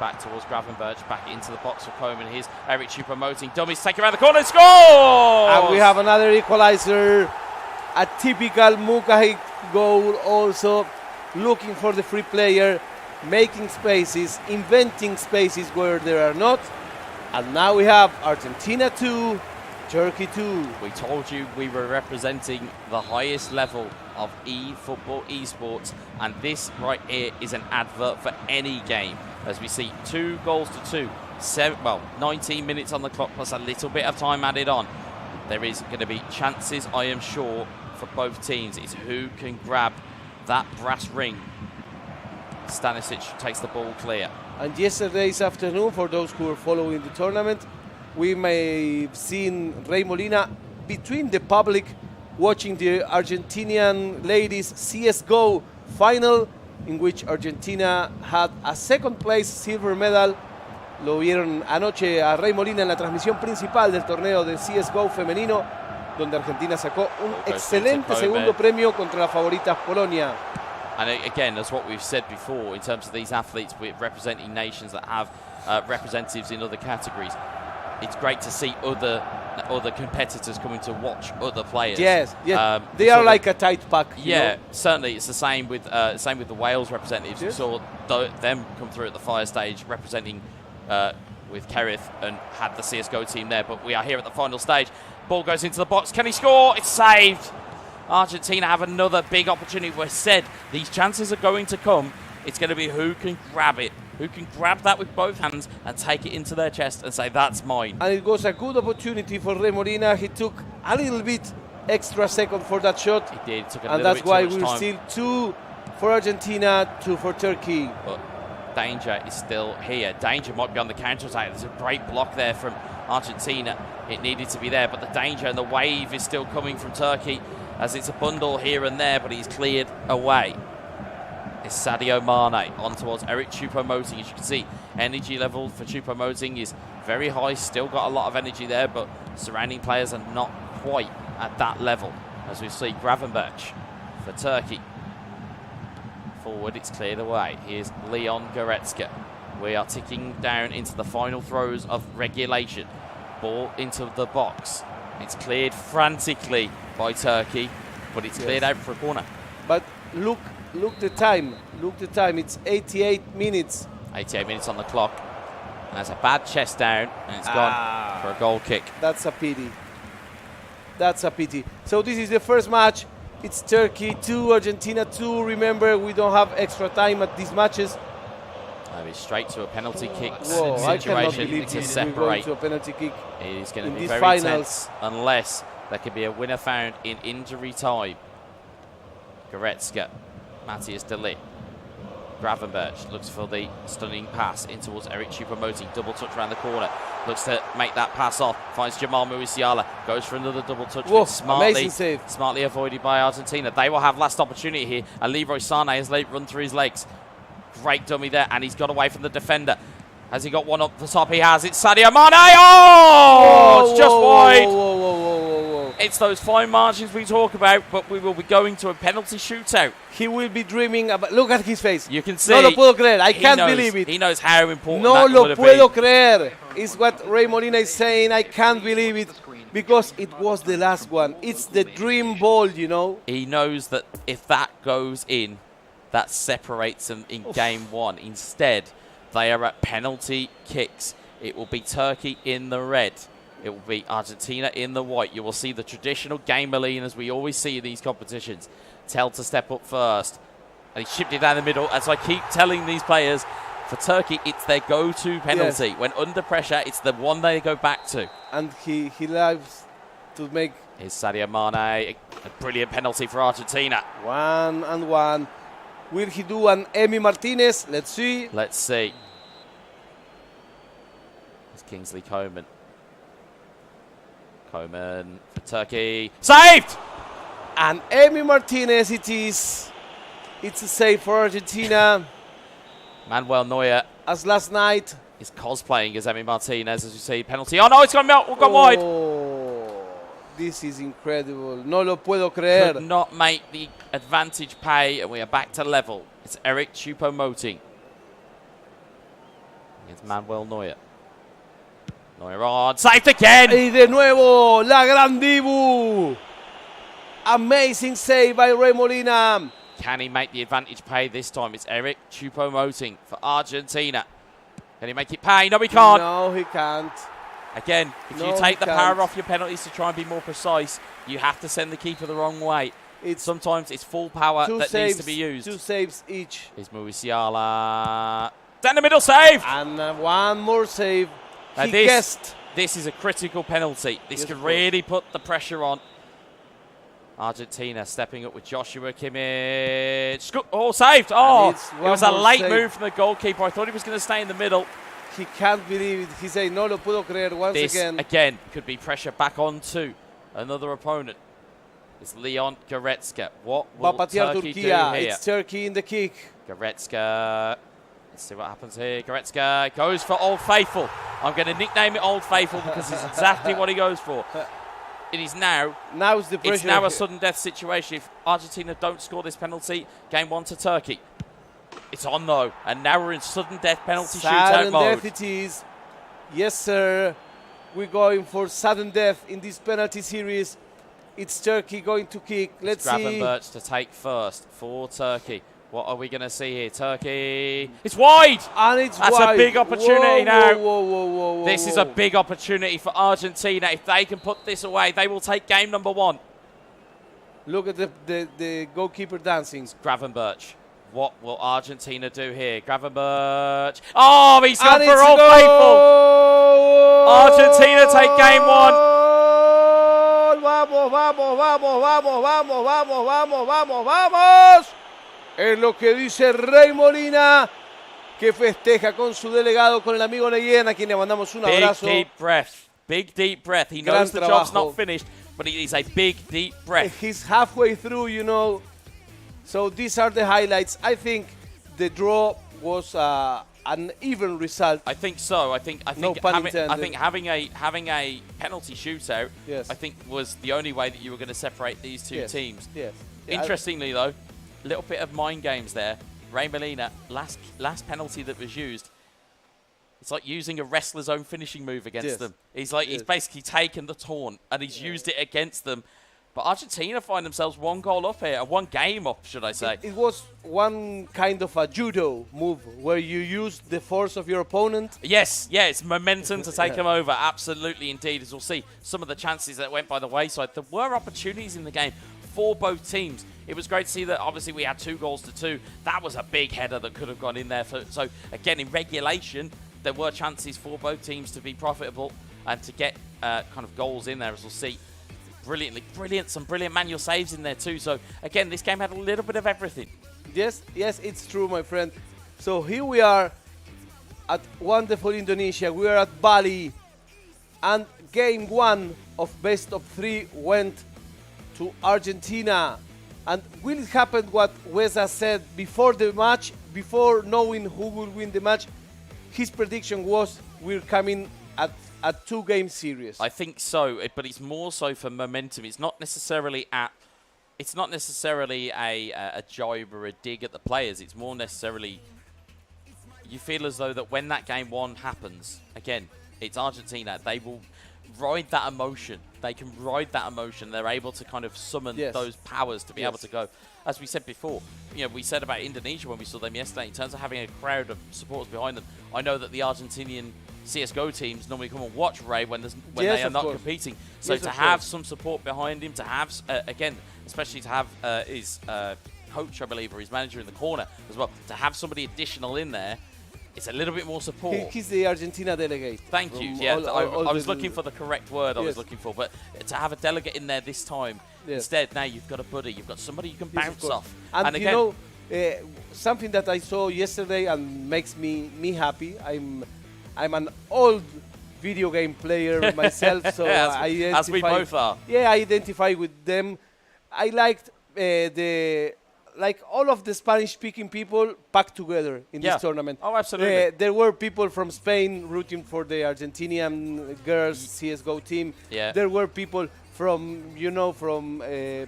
Back towards Gravenberch, back into the box for Coman. Here's Eric Choupo-Moting. Dummies take around the corner and score! And we have another equalizer. A typical Muka goal also. Looking for the free player, making spaces, inventing spaces where there are not. And now we have Argentina 2, Turkey 2. We told you we were representing the highest level of eFootball esports, and this right here is an advert for any game. As we see 2 goals to 2, 19 minutes on the clock plus a little bit of time added on. There is going to be chances, I am sure, for both teams. It's who can grab that brass ring. Stanisic takes the ball clear. And yesterday's afternoon, for those who are following the tournament, we may have seen Rey Molina between the public watching the Argentinian ladies CSGO final, in which Argentina had a second place silver medal. Lo vieron anoche a Rey Molina en la transmisión principal del torneo de CSGO femenino, donde Argentina sacó un excelente segundo premio contra las favoritas Polonia. And again, as what we've said before, in terms of these athletes representing nations that have representatives in other categories, it's great to see other competitors coming to watch other players. Yes, yes. They are like a tight pack. Yeah, certainly. It's the same with the Wales representatives. Yes. We saw them come through at the fire stage representing with Kerith and had the CSGO team there. But we are here at the final stage. Ball goes into the box. Can he score? It's saved. Argentina have another big opportunity. We said these chances are going to come. It's going to be who can grab it, who can grab that with both hands and take it into their chest and say, that's mine. And it was a good opportunity for Rey Molina. He took a little bit extra second for that shot. He did. Took a and little that's bit why too much we're time. still 2 for Argentina, 2 for Turkey. But danger is still here. Danger might be on the counter-attack. There's a great block there from Argentina. It needed to be there, but the danger and the wave is still coming from Turkey, as it's a bundle here and there, but he's cleared away. It's Sadio Mane on towards Eric Choupo-Moting. As you can see, energy level for Choupo-Moting is very high. Still got a lot of energy there, but surrounding players are not quite at that level. as we see Gravenberch for Turkey. Forward, it's cleared away. Here's Leon Goretzka. We are ticking down into the final throws of regulation. Ball into the box. It's cleared frantically by Turkey, but it's cleared out for a corner. But look the time. Look the time. It's 88 minutes. 88 minutes on the clock. And that's a bad chest down, and it's gone for a goal kick. That's a pity. That's a pity. So this is the first match. It's Turkey 2, Argentina 2. Remember, we don't have extra time at these matches. Maybe straight to a penalty kick I cannot situation believe to we're going separate. to a penalty kick. It is going to be these very finals. tense unless there could be a winner found in injury time. Goretzka, Matthias de Ligt. Gravenberch looks for the stunning pass in towards Eric Choupo-Moting. Double touch around the corner. Looks to make that pass off. Finds Jamal Musiala. Goes for another double touch. Whoa, Smartly, save. smartly avoided by Argentina. They will have last opportunity here. And Leroy Sané has run through his legs. Great dummy there. And he's got away from the defender. Has he got one up the top? He has. It's Sadio Mane. Oh! It's just wide. Whoa. It's those fine margins we talk about, but we will be going to a penalty shootout. He will be dreaming about... Look at his face. You can see. No lo puedo creer. I can't believe it. He knows how important No that lo would have puedo been. creer. Is what Ray Molina is saying. I can't believe it. Because it was the last one. It's the dream ball, you know. He knows that if that goes in, that separates them in game one. Instead, they are at penalty kicks. It will be Turkey in the red. It will be Argentina in the white. You will see the traditional game Malene as we always see in these competitions. Tell to step up first. And he chipped it down the middle. As I keep telling these players, for Turkey, it's their go-to penalty. Yes. When under pressure, it's the one they go back to. And he loves to make... Here's Sadio Mane. A brilliant penalty for Argentina. 1-1. Will he do an Emi Martinez? Let's see. Let's see. It's Kingsley Coman. Coman for Turkey. Saved! And Emi Martinez it is. It's a save for Argentina. Manuel Neuer. As last night. Is cosplaying as Emi Martinez, as you see. Penalty. Oh no, it's gone wide. This is incredible. No lo puedo creer. Could not make the advantage pay, and we are back to level. It's Eric Choupo-Moting. It's Manuel Neuer. Neuer on. Saved again! Y de nuevo, la gran Dibu. Amazing save by Ray Molina. Can he make the advantage pay this time? It's Eric Choupo-Moting for Argentina. Can he make it pay? No, he can't. No, he can't. Again, if you take the power off your penalties to try and be more precise, you have to send the keeper the wrong way. Sometimes it's full power that needs to be used. 2 saves each. Here's Musiala. Down the middle, save! And one more save. He this, guessed. This is a critical penalty. This could really put the pressure on. Argentina stepping up with Joshua Kimmich. Oh, saved! Oh, it was a late move from the goalkeeper. I thought he was going to stay in the middle. He can't believe it. He said, no lo puedo creer once this, again. Could be pressure back onto another opponent. It's Leon Goretzka. What will Turkey do here? It's Turkey in the kick. Goretzka. Let's see what happens here. Goretzka goes for Old Faithful. I'm going to nickname it Old Faithful because it's exactly what he goes for. It is now. Now's the pressure. It's now a sudden death situation. If Argentina don't score this penalty, game 1 to Turkey. It's on though, and now we're in sudden death penalty shootout mode. Sudden death it is. Yes, sir. We're going for sudden death in this penalty series. It's Turkey going to kick. Let's see. Gravenberch to take first for Turkey. What are we going to see here? Turkey. It's wide! And it's That's wide. a big opportunity now. Whoa. This is a big opportunity for Argentina. If they can put this away, they will take game number 1. Look at the goalkeeper dancing. It's Gravenberch. What will Argentina do here? Gravenberch. Oh, he's gone for Old Faithful. Argentina take game 1. Vamos. Es lo que dice Ray Molina, que festeja con su delegado, con el amigo Neyen, a quien le mandamos un abrazo. Big deep breath. Big deep breath. He knows the job's not finished, but it is a big deep breath. He's halfway through, you know. So these are the highlights. I think the draw was an even result. I think so. I think No pun intended. I think having a penalty shootout, Yes. I think was the only way that you were going to separate these two Yes. teams. Yes. Interestingly, though, a little bit of mind games there. Ray Molina, last penalty that was used. It's like using a wrestler's own finishing move against Yes. them. He's basically taken the taunt and he's used it against them. But Argentina find themselves one goal up here, one game up, should I say. It was one kind of a judo move where you use the force of your opponent. Yes, yeah, it's momentum to take them over. Absolutely, indeed. As we'll see, some of the chances that went by the wayside. There were opportunities in the game for both teams. It was great to see that, obviously, we had 2-2. That was a big header that could have gone in there. So, again, in regulation, there were chances for both teams to be profitable and to get kind of goals in there, as we'll see. Some brilliant manual saves in there too. So again, this game had a little bit of everything. Yes, it's true, my friend. So here we are at wonderful Indonesia. We are at Bali, and game 1 of best of 3 went to Argentina. And will it happen what Weza said before the match, before knowing who will win the match? His prediction was we're coming at a 2-game series. I think so, but it's more so for momentum. It's not necessarily a jibe or a dig at the players. It's more necessarily you feel as though that when that game 1 happens, again, it's Argentina. They will ride that emotion. They can ride that emotion. They're able to kind of summon those powers to be able to go. As we said before, we said about Indonesia when we saw them yesterday, in terms of having a crowd of supporters behind them. I know that the Argentinian CSGO teams normally come and watch Ray when they are not competing. So to have some support behind him, to have, again, especially to have his coach, I believe, or his manager in the corner as well, to have somebody additional in there, it's a little bit more support. He's the Argentina delegate. Thank you. Yeah, I was looking for the correct word I was looking for. But to have a delegate in there this time, instead, now you've got a buddy. You've got somebody you can bounce off. And again, something that I saw yesterday and makes me happy. I'm an old video game player myself, so as we both are. Yeah, I identify with them. I liked all of the Spanish-speaking people packed together in this tournament. Oh, absolutely. There were people from Spain rooting for the Argentinian girls CSGO team. Yeah. There were people from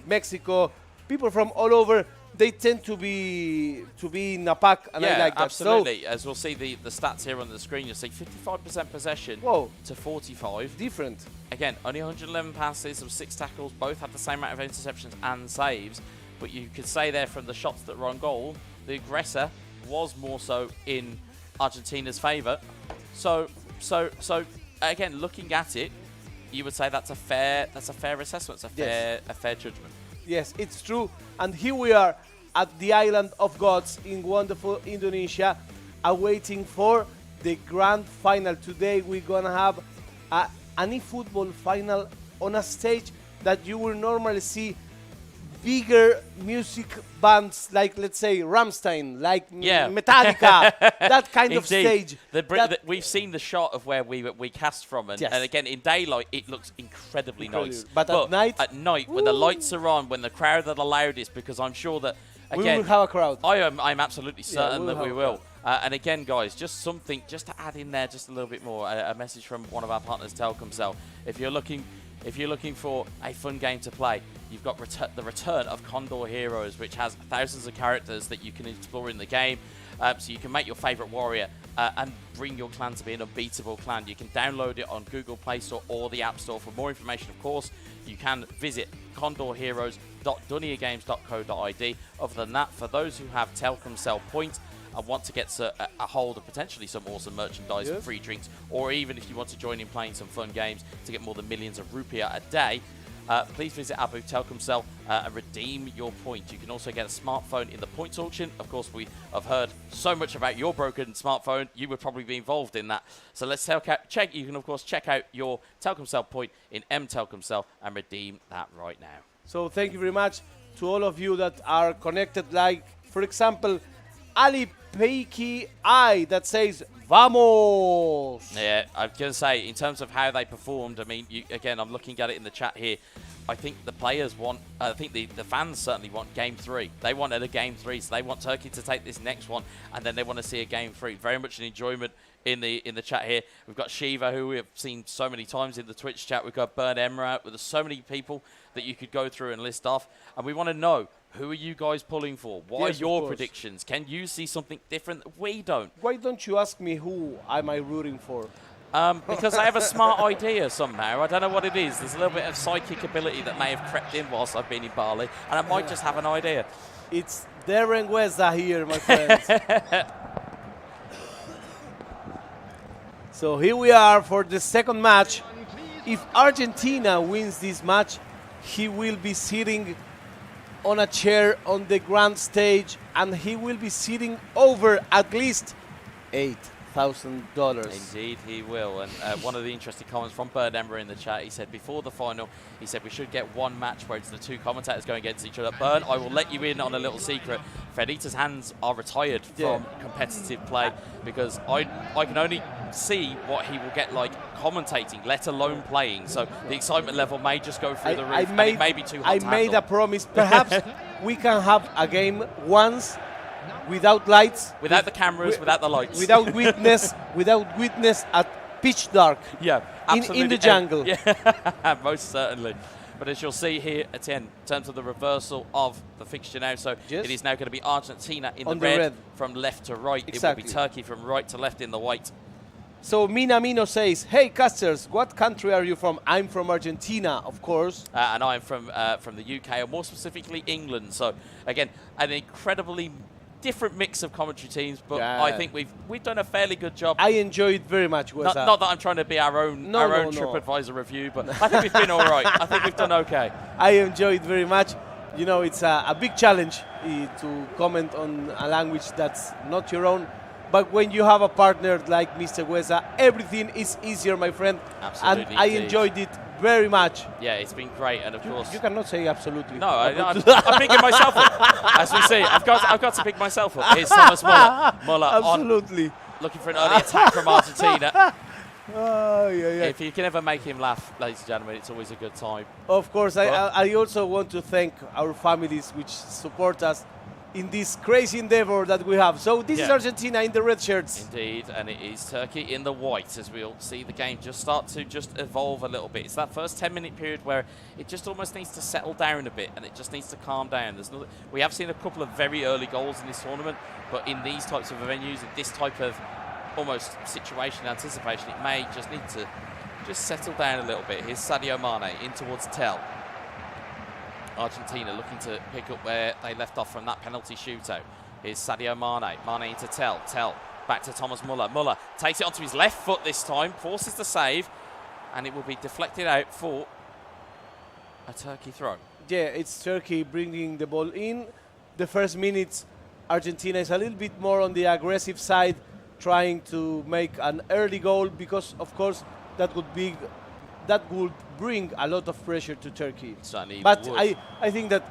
Mexico, people from all over. They tend to be in a pack, and I like that. Absolutely. As we'll see the stats here on the screen, you'll see 55% possession to 45. Different. Again, only 111 passes, there were 6 tackles. Both had the same amount of interceptions and saves. But you could say there from the shots that were on goal, the aggressor was more so in Argentina's favour. So again, looking at it, you would say that's a fair assessment. It's a fair judgment. Yes, it's true. And here we are at the Island of Gods in wonderful Indonesia, awaiting for the grand final. Today we're going to have an eFootball final on a stage that you will normally see bigger music bands like, let's say, Rammstein, like Metallica, that kind of stage. We've seen the shot of where we cast from, and again, in daylight, it looks incredibly nice. But at night, when the lights are on, when the crowd are the loudest, because I'm sure that, again, we will have a crowd. I'm absolutely certain that we will. And again, guys, just to add in there just a little bit more, a message from one of our partners, Telkomsel. If you're looking for a fun game to play, you've got the return of Condor Heroes, which has thousands of characters that you can explore in the game. So you can make your favorite warrior and bring your clan to be an unbeatable clan. You can download it on Google Play Store or the App Store. For more information, of course, you can visit condorheroes.duniagames.co.id. Other than that, for those who have Telkomsel points and want to get a hold of potentially some awesome merchandise and free drinks, or even if you want to join in playing some fun games to get more than millions of rupiah a day, please visit our booth Telkomsel and redeem your points. You can also get a smartphone in the points auction. Of course, we have heard so much about your broken smartphone. You would probably be involved in that. So let's check. You can, of course, check out your Telkomsel point in Telkomsel and redeem that right now. So thank you very much to all of you that are connected. Like, for example, Ali Peiki I that says Vamos. Yeah, I was going to say, in terms of how they performed, I mean, again, I'm looking at it in the chat here. I think the players want, I think the fans certainly want game 3. They wanted a game 3, so they want Turkey to take this next one, and then they want to see a game 3. Very much an enjoyment in the chat here. We've got Shiva, who we have seen so many times in the Twitch chat. We've got Burn Emra. There's so many people that you could go through and list off, and we want to know, who are you guys pulling for? What are your predictions? Can you see something different that we don't? Why don't you ask me who am I rooting for? Because I have a smart idea somehow. I don't know what it is. There's a little bit of psychic ability that may have crept in whilst I've been in Bali, and I might just have an idea. It's Darren Weza here, my friends. So here we are for the second match. If Argentina wins this match, he will be sitting on a chair on the grand stage, and he will be sitting over at least $8,000. Indeed, he will. And one of the interesting comments from Bird Ember in the chat, he said before the final, he said we should get one match where it's the two commentators going against each other. Bird, I will let you in on a little secret. Fredita's hands are retired from competitive play because I can only see what he will get like commentating, let alone playing. So the excitement level may just go through the roof. It may be too hot to made handle. a promise. Perhaps we can have a game once without lights, without the cameras, without the lights, without witness at pitch dark. Yeah, absolutely. In the jungle. Yeah, most certainly. But as you'll see here at the end, in terms of the reversal of the fixture now, so it is now going to be Argentina in the red from left to right. Exactly. It will be Turkey from right to left in the white. So Minamino says, "Hey casters, what country are you from?" I'm from Argentina, of course. And I'm from the UK, or more specifically England. So again, an incredibly different mix of commentary teams, but I think we've done a fairly good job. I enjoy it very much. Not that I'm trying to be our own TripAdvisor review, but I think we've been all right. I think we've done okay. I enjoy it very much. You know, it's a big challenge to comment on a language that's not your own. But when you have a partner like Mr. Weza, everything is easier, my friend. Absolutely. And I enjoyed it very much. Yeah, it's been great, and of course you cannot say absolutely. No, I'm picking myself up. As we see, I've got to pick myself up. Here's Thomas Muller. Absolutely. Looking for an early attack from Argentina. Oh, yeah. If you can ever make him laugh, ladies and gentlemen, it's always a good time. Of course, I also want to thank our families which support us in this crazy endeavor that we have. So this is Argentina in the red shirts. Indeed, and it is Turkey in the white as we'll see the game just start to evolve a little bit. It's that first 10-minute period where it just almost needs to settle down a bit and it just needs to calm down. We have seen a couple of very early goals in this tournament, but in these types of venues, in this type of almost situation anticipation, it may just need to just settle down a little bit. Here's Sadio Mane in towards Tel. Argentina looking to pick up where they left off from that penalty shootout. Here's Sadio Mane. Mane into Tel. Tel back to Thomas Muller. Muller takes it onto his left foot this time, forces the save, and it will be deflected out for a Turkey throw. Yeah, it's Turkey bringing the ball in. The first minutes, Argentina is a little bit more on the aggressive side, trying to make an early goal because, of course, that would bring a lot of pressure to Turkey. Certainly but would. I think that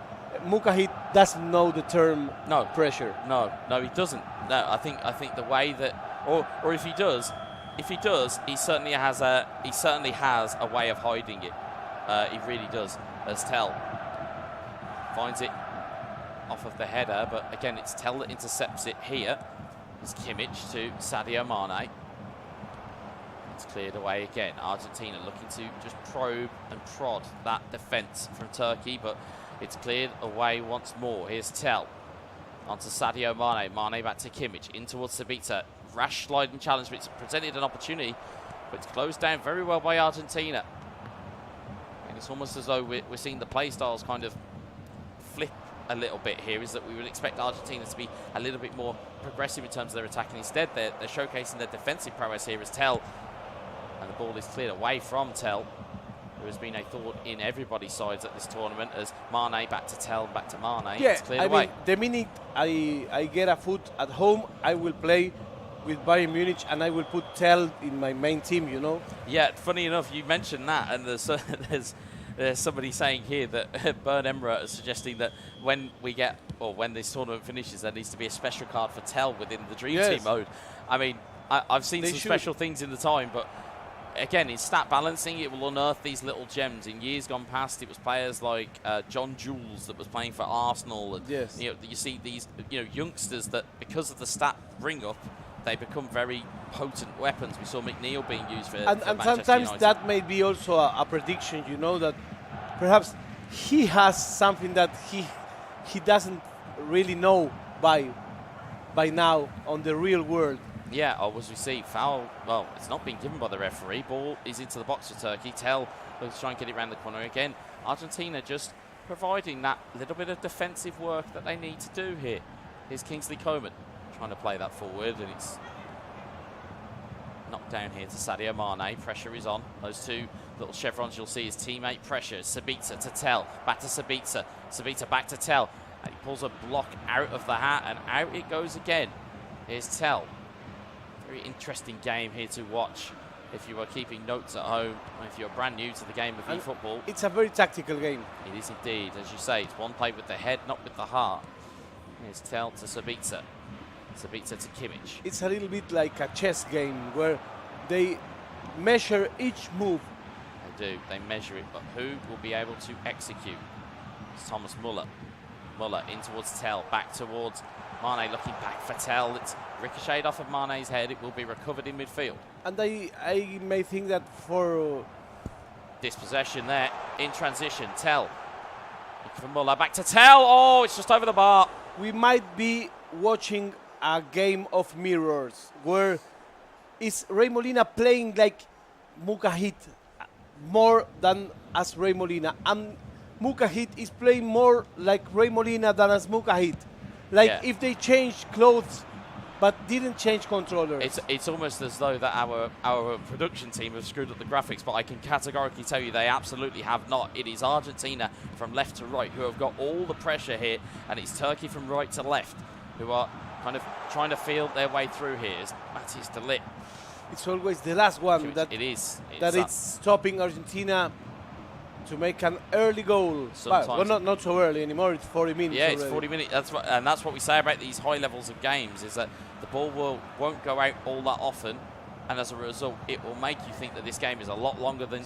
Mukahit doesn't know the term pressure. No, he doesn't. No, I think the way that, or if he does, he certainly has a way of hiding it. He really does. As Tel finds it off of the header, but again, it's Tel that intercepts it here. It's Kimmich to Sadio Mane. It's cleared away again. Argentina looking to just probe and prod that defence from Turkey, but it's cleared away once more. Here's Tel onto Sadio Mane. Mane back to Kimmich, in towards Sabitzer. Rash sliding challenge, but it's presented an opportunity, but it's closed down very well by Argentina. And it's almost as though we're seeing the play styles kind of flip a little bit here, is that we would expect Argentina to be a little bit more progressive in terms of their attacking. Instead, they're showcasing their defensive prowess here as Tel. And the ball is cleared away from Tel, who has been a thought in everybody's sides at this tournament, as Mane back to Tel, back to Mane. Yeah, it's cleared away. mean, the minute I get a foot at home, I will play with Bayern Munich and I will put Tel in my main team, you know? Yeah, funny enough, you mentioned that, and there's somebody saying here that Bern Emra is suggesting that when this tournament finishes, there needs to be a special card for Tel within the Dream Team mode. I mean, I've seen some special things in the time, but again, in stat balancing, it will unearth these little gems. In years gone past, it was players like John Jules that was playing for Arsenal. And, yes. You see these youngsters that, because of the stat ring up, they become very potent weapons. We saw McNeil being used for and Manchester sometimes United. that may be also a prediction, that perhaps he has something that he doesn't really know by now on the real world. Yeah, or as we see, foul, well, it's not being given by the referee. Ball is into the box for Turkey. Tell looks to try and get it around the corner again. Argentina just providing that little bit of defensive work that they need to do here. Here's Kingsley Coman trying to play that forward, and it's knocked down here to Sadio Mane. Pressure is on. Those two little chevrons you'll see his teammate pressure. Sabitzer to Tell. Back to Sabitzer. Sabitzer back to Tell. And he pulls a block out of the hat, and out it goes again. Here's Tell. Very interesting game here to watch if you are keeping notes at home, or if you're brand new to the game of eFootball. It's a very tactical game. It is indeed, as you say. It's one played with the head, not with the heart. Here's Tell to Sabitzer. Sabitzer to Kimmich. It's a little bit like a chess game where they measure each move. They do. They measure it, but who will be able to execute? It's Thomas Muller. Muller in towards Tell, back towards Mane, looking back for Tell. It's ricocheted off of Mane's head. It will be recovered in midfield. And I may think that for dispossession there in transition. Tell looking for Muller, back to Tell. Oh, it's just over the bar. We might be watching a game of mirrors where is Ray Molina playing like Mukahit more than as Ray Molina, and Mukahit is playing more like Ray Molina than as Mukahit. Like if they changed clothes but didn't change controllers. It's almost as though that our production team have screwed up the graphics, but I can categorically tell you they absolutely have not. It is Argentina from left to right who have got all the pressure here, and it's Turkey from right to left who are kind of trying to feel their way through here. It's Matthias de Ligt. It's always the last one that it's stopping Argentina to make an early goal. Well, not so early anymore. It's 40 minutes. Yeah, already. It's 40 minutes. That's what we say about these high levels of games, is that the ball won't go out all that often, and as a result, it will make you think that this game is a lot longer than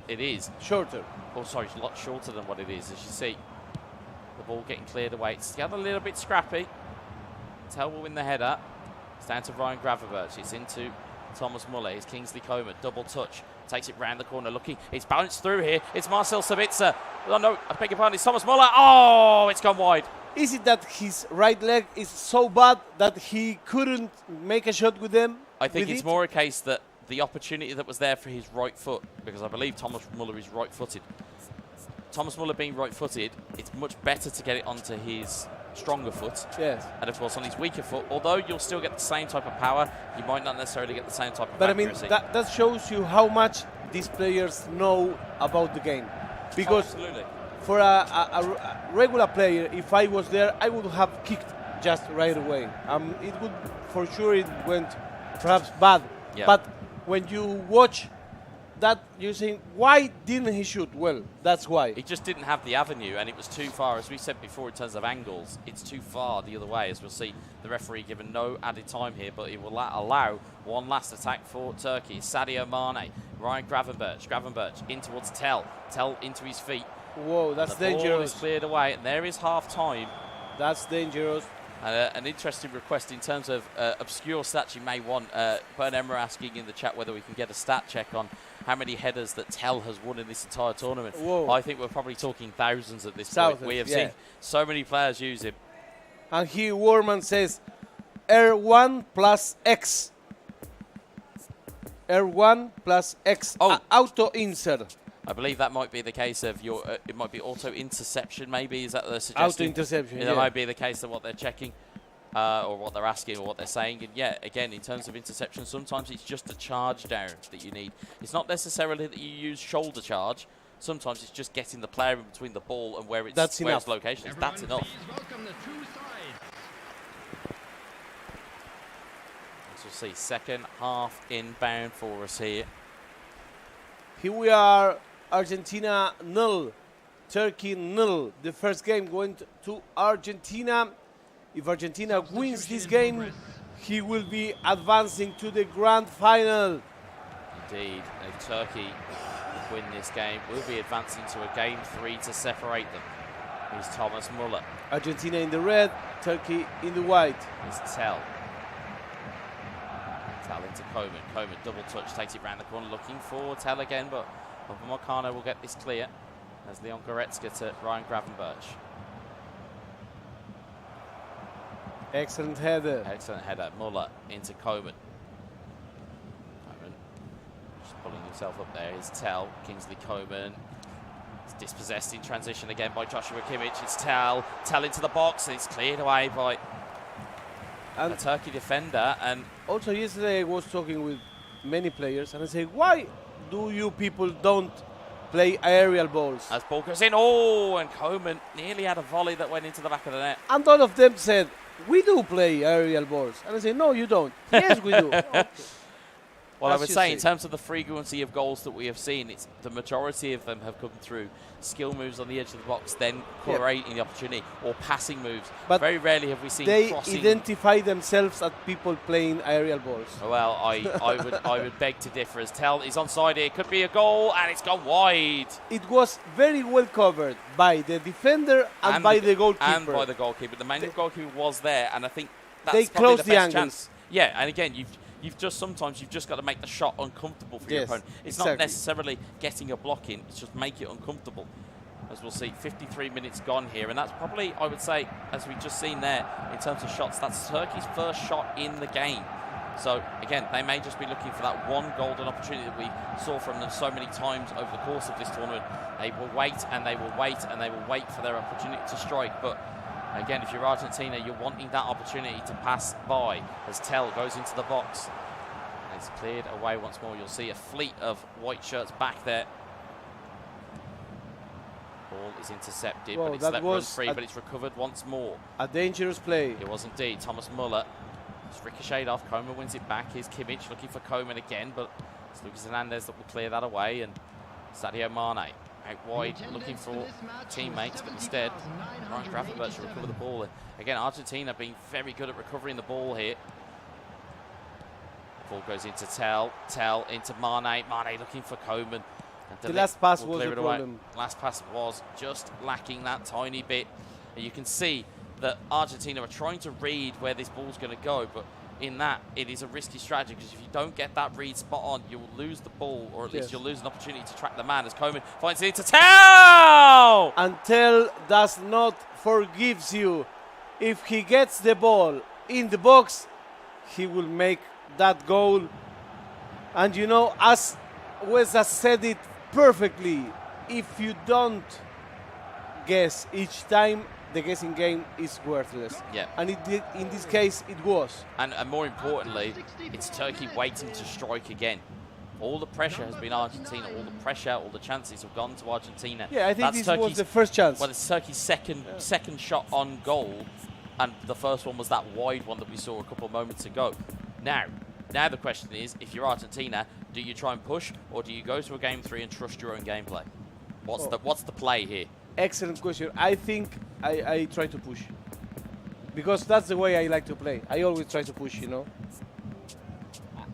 it is. Shorter. Oh, sorry, it's a lot shorter than what it is. As you see, the ball getting cleared away. It's got a little bit scrappy. Tell will win the header. It's down to Ryan Gravenberch. It's into Thomas Muller. It's Kingsley Coman. Double touch. Takes it round the corner. Looking. It's bounced through here. It's Marcel Sabitzer. Oh, no. I beg your pardon. It's Thomas Muller. Oh, it's gone wide. Is it that his right leg is so bad that he couldn't make a shot with them? I think it's more a case that the opportunity that was there for his right foot, because I believe Thomas Muller is right-footed. Thomas Muller being right-footed, it's much better to get it onto his stronger foot. Yes. And of course on his weaker foot, although you'll still get the same type of power, you might not necessarily get the same type of accuracy. I mean, that shows you how much these players know about the game. Because absolutely. For a regular player, if I was there, I would have kicked just right away. It would, for sure, it went perhaps bad. Yeah. But when you watch that, you think, why didn't he shoot? Well, that's why. He just didn't have the avenue, and it was too far. As we said before, in terms of angles, it's too far the other way. As we'll see, the referee given no added time here, but he will allow one last attack for Turkey. Sadio Mane, Ryan Gravenberch. Gravenberch in towards Tell. Tell into his feet. Whoa, that's the dangerous. Ball is cleared away, and there is half time. That's dangerous. An interesting request in terms of obscure stats you may want. Bern Emmer asking in the chat whether we can get a stat check on how many headers that Tell has won in this entire tournament. Whoa. I think we're probably talking thousands at this point. We have seen so many players use him. And here Warman says R1 plus X. R1 plus X. Oh. Auto insert. I believe that might be the case of your. It might be auto interception. Maybe is that the suggestion? Auto interception. That might be the case of what they're checking, or what they're asking, or what they're saying. And yeah, again, in terms of interception, sometimes it's just a charge down that you need. It's not necessarily that you use shoulder charge. Sometimes it's just getting the player in between the ball and where its location is. That's enough. As we'll see, second half inbound for us here. Here we are. Argentina 0, Turkey 0. The first game going to Argentina. If Argentina wins this game, he will be advancing to the grand final. indeed. If Turkey win this game, we'll be advancing to a game 3 to separate them. Here's Thomas Muller. Argentina in the red, Turkey in the white. Here's Tell. Tell into Coman. Coman double touch, takes it round the corner, looking for Tell again, but Upamecano will get this clear as Leon Goretzka to Ryan Gravenberch. Excellent header. Excellent header. Muller into Coman. Coman just pulling himself up there. Here's Tell. Kingsley Coman. It's dispossessed in transition again by Joshua Kimmich. It's Tell. Tell into the box, and it's cleared away by a Turkey defender. And also yesterday I was talking with many players, and I say, why do you people don't play aerial balls? as ball goes in, oh, and Coman nearly had a volley that went into the back of the net. And all of them said, we do play aerial balls. And I say, no, you don't. Yes, we do. Okay. Well, As I would you say, say, in terms of the frequency of goals that we have seen, it's the majority of them have come through skill moves on the edge of the box, then creating the opportunity, or passing moves. But very rarely have we seen they crossing. identify themselves as people playing aerial balls. Well, I would beg to differ. As Tell is onside here, could be a goal, and it's gone wide. It was very well covered by the defender and by the goalkeeper. And by the goalkeeper. The main goalkeeper was there, and I think that's they probably closed the the best angles. chance. Yeah, and again, sometimes you've just got to make the shot uncomfortable for your opponent. It's not necessarily getting a block in, it's just make it uncomfortable. As we'll see, 53 minutes gone here, and that's probably, I would say, as we've just seen there, in terms of shots, that's Turkey's first shot in the game. So, again, they may just be looking for that one golden opportunity that we saw from them so many times over the course of this tournament. They will wait, and they will wait, and they will wait for their opportunity to strike. But, again, if you're Argentina, you're wanting that opportunity to pass by as Tell goes into the box. And it's cleared away once more. You'll see a fleet of white shirts back there. Ball is intercepted, but it's let run free, but it's recovered once more. A dangerous play. It was indeed. Thomas Muller. It's ricocheted off. Coman wins it back. Here's Kimmich looking for Coman again, but it's Lucas Hernandez that will clear that away. And Sadio Mane out wide looking for teammates, but instead Ryan Gravenberch will recover the ball. And again, Argentina being very good at recovering the ball here. The ball goes into Tell into Mane. Mane looking for Coman. The last pass was the problem. Last pass was just lacking that tiny bit. And you can see that Argentina are trying to read where this ball's going to go, but in that, it is a risky strategy, because if you don't get that read spot on, you'll lose the ball, or at least you'll lose an opportunity to track the man as Coman finds it into Tell! And Tell does not forgive you. If he gets the ball in the box, he will make that goal. And you know, as Wes has said it perfectly, if you don't guess each time, the guessing game is worthless. Yeah. And in this case, it was. And more importantly, it's Turkey waiting to strike again. All the pressure has been Argentina. All the pressure, all the chances have gone to Argentina. Yeah, I think this was the first chance. Well, it's Turkey's second shot on goal, and the first one was that wide one that we saw a couple of moments ago. Now the question is, if you're Argentina, do you try and push, or do you go to a game 3 and trust your own gameplay? What's the play here? Excellent question. I think I try to push, because that's the way I like to play. I always try to push, you know.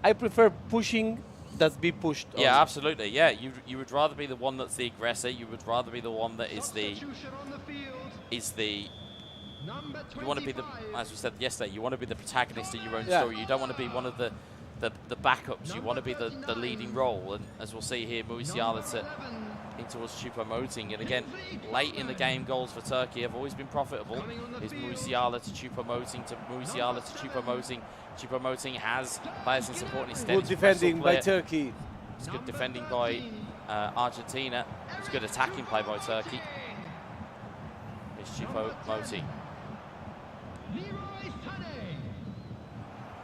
I prefer pushing than be pushed. Yeah, absolutely. Yeah, you would rather be the one that's the aggressor. You would rather be the one that is the you want to be the, as we said yesterday, you want to be the protagonist in your own story. You don't want to be one of the backups. You want to be the leading role. And as we'll see here, Musiala in towards Choupo-Moting. And again, late in the game goals for Turkey have always been profitable. Is Musiala to Choupo-Moting to Musiala to Choupo-Moting. Choupo-Moting has players in support instead. Good defending by Turkey. It's good defending by Argentina. It's good attacking play by Turkey. It's Choupo-Moting.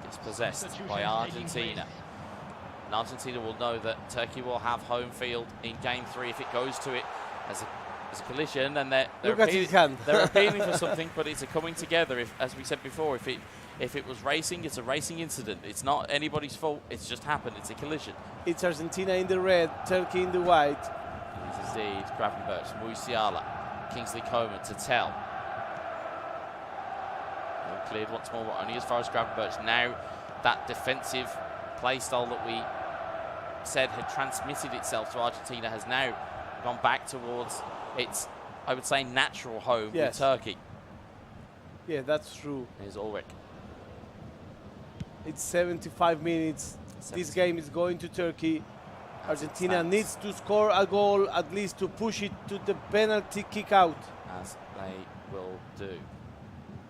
Dispossessed by Argentina. And Argentina will know that Turkey will have home field in game 3 if it goes to it as a collision, and they're appealing for something, but it's a coming together. As we said before, if it was racing, it's a racing incident. It's not anybody's fault. It's just happened. It's a collision. It's Argentina in the red, Turkey in the white. It is indeed Gravenberch, Musiala, Kingsley Coman to Tell. Cleared once more, but only as far as Gravenberch. Now that defensive play style that we said had transmitted itself to Argentina has now gone back towards its, I would say, natural home with Turkey. Yeah, that's true. Here's Ulrich. It's 75 minutes. This game is going to Turkey. Argentina needs to score a goal, at least to push it to the penalty kick out. As they will do.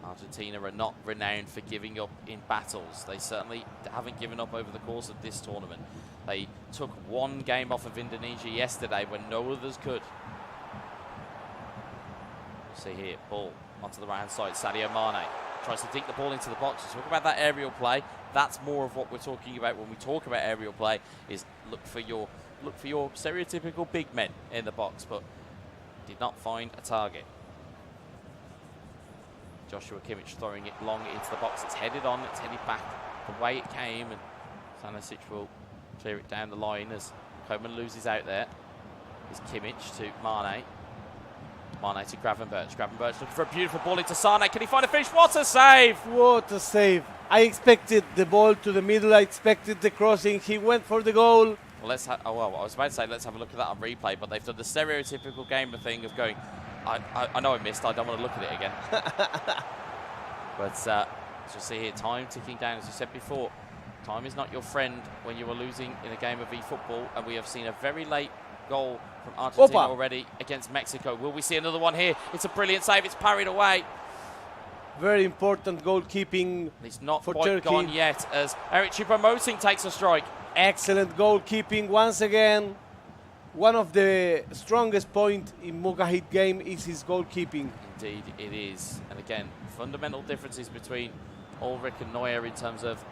Argentina are not renowned for giving up in battles. They certainly haven't given up over the course of this tournament. They took one game off of Indonesia yesterday when no others could. See here, ball onto the right-hand side. Sadio Mane tries to dink the ball into the box. We talk about that aerial play. That's more of what we're talking about when we talk about aerial play. Is look for your stereotypical big men in the box, but did not find a target. Joshua Kimmich throwing it long into the box. It's headed on. It's headed back the way it came, and Stanisic will clear it down the line as Coman loses out there. Is Kimmich to Mane. Mane to Gravenberch. Gravenberch looking for a beautiful ball into Sane. Can he find a finish? What a save! What a save. I expected the ball to the middle. I expected the crossing. He went for the goal. Well, I was about to say let's have a look at that on replay, but they've done the stereotypical gamer thing of going, I know I missed, I don't want to look at it again. But as you'll see here, time ticking down. As you said before, time is not your friend when you are losing in a game of eFootball, and we have seen a very late goal from Argentina already against Mexico. Will we see another one here? It's a brilliant save. It's parried away. Very important goalkeeping. It's not for quite Turkey. gone yet as Eric Choupo-Moting takes a strike. Excellent goalkeeping once again. One of the strongest points in Mukahit game is his goalkeeping. Indeed, it is. And again, fundamental differences between Ulrich and Neuer in terms of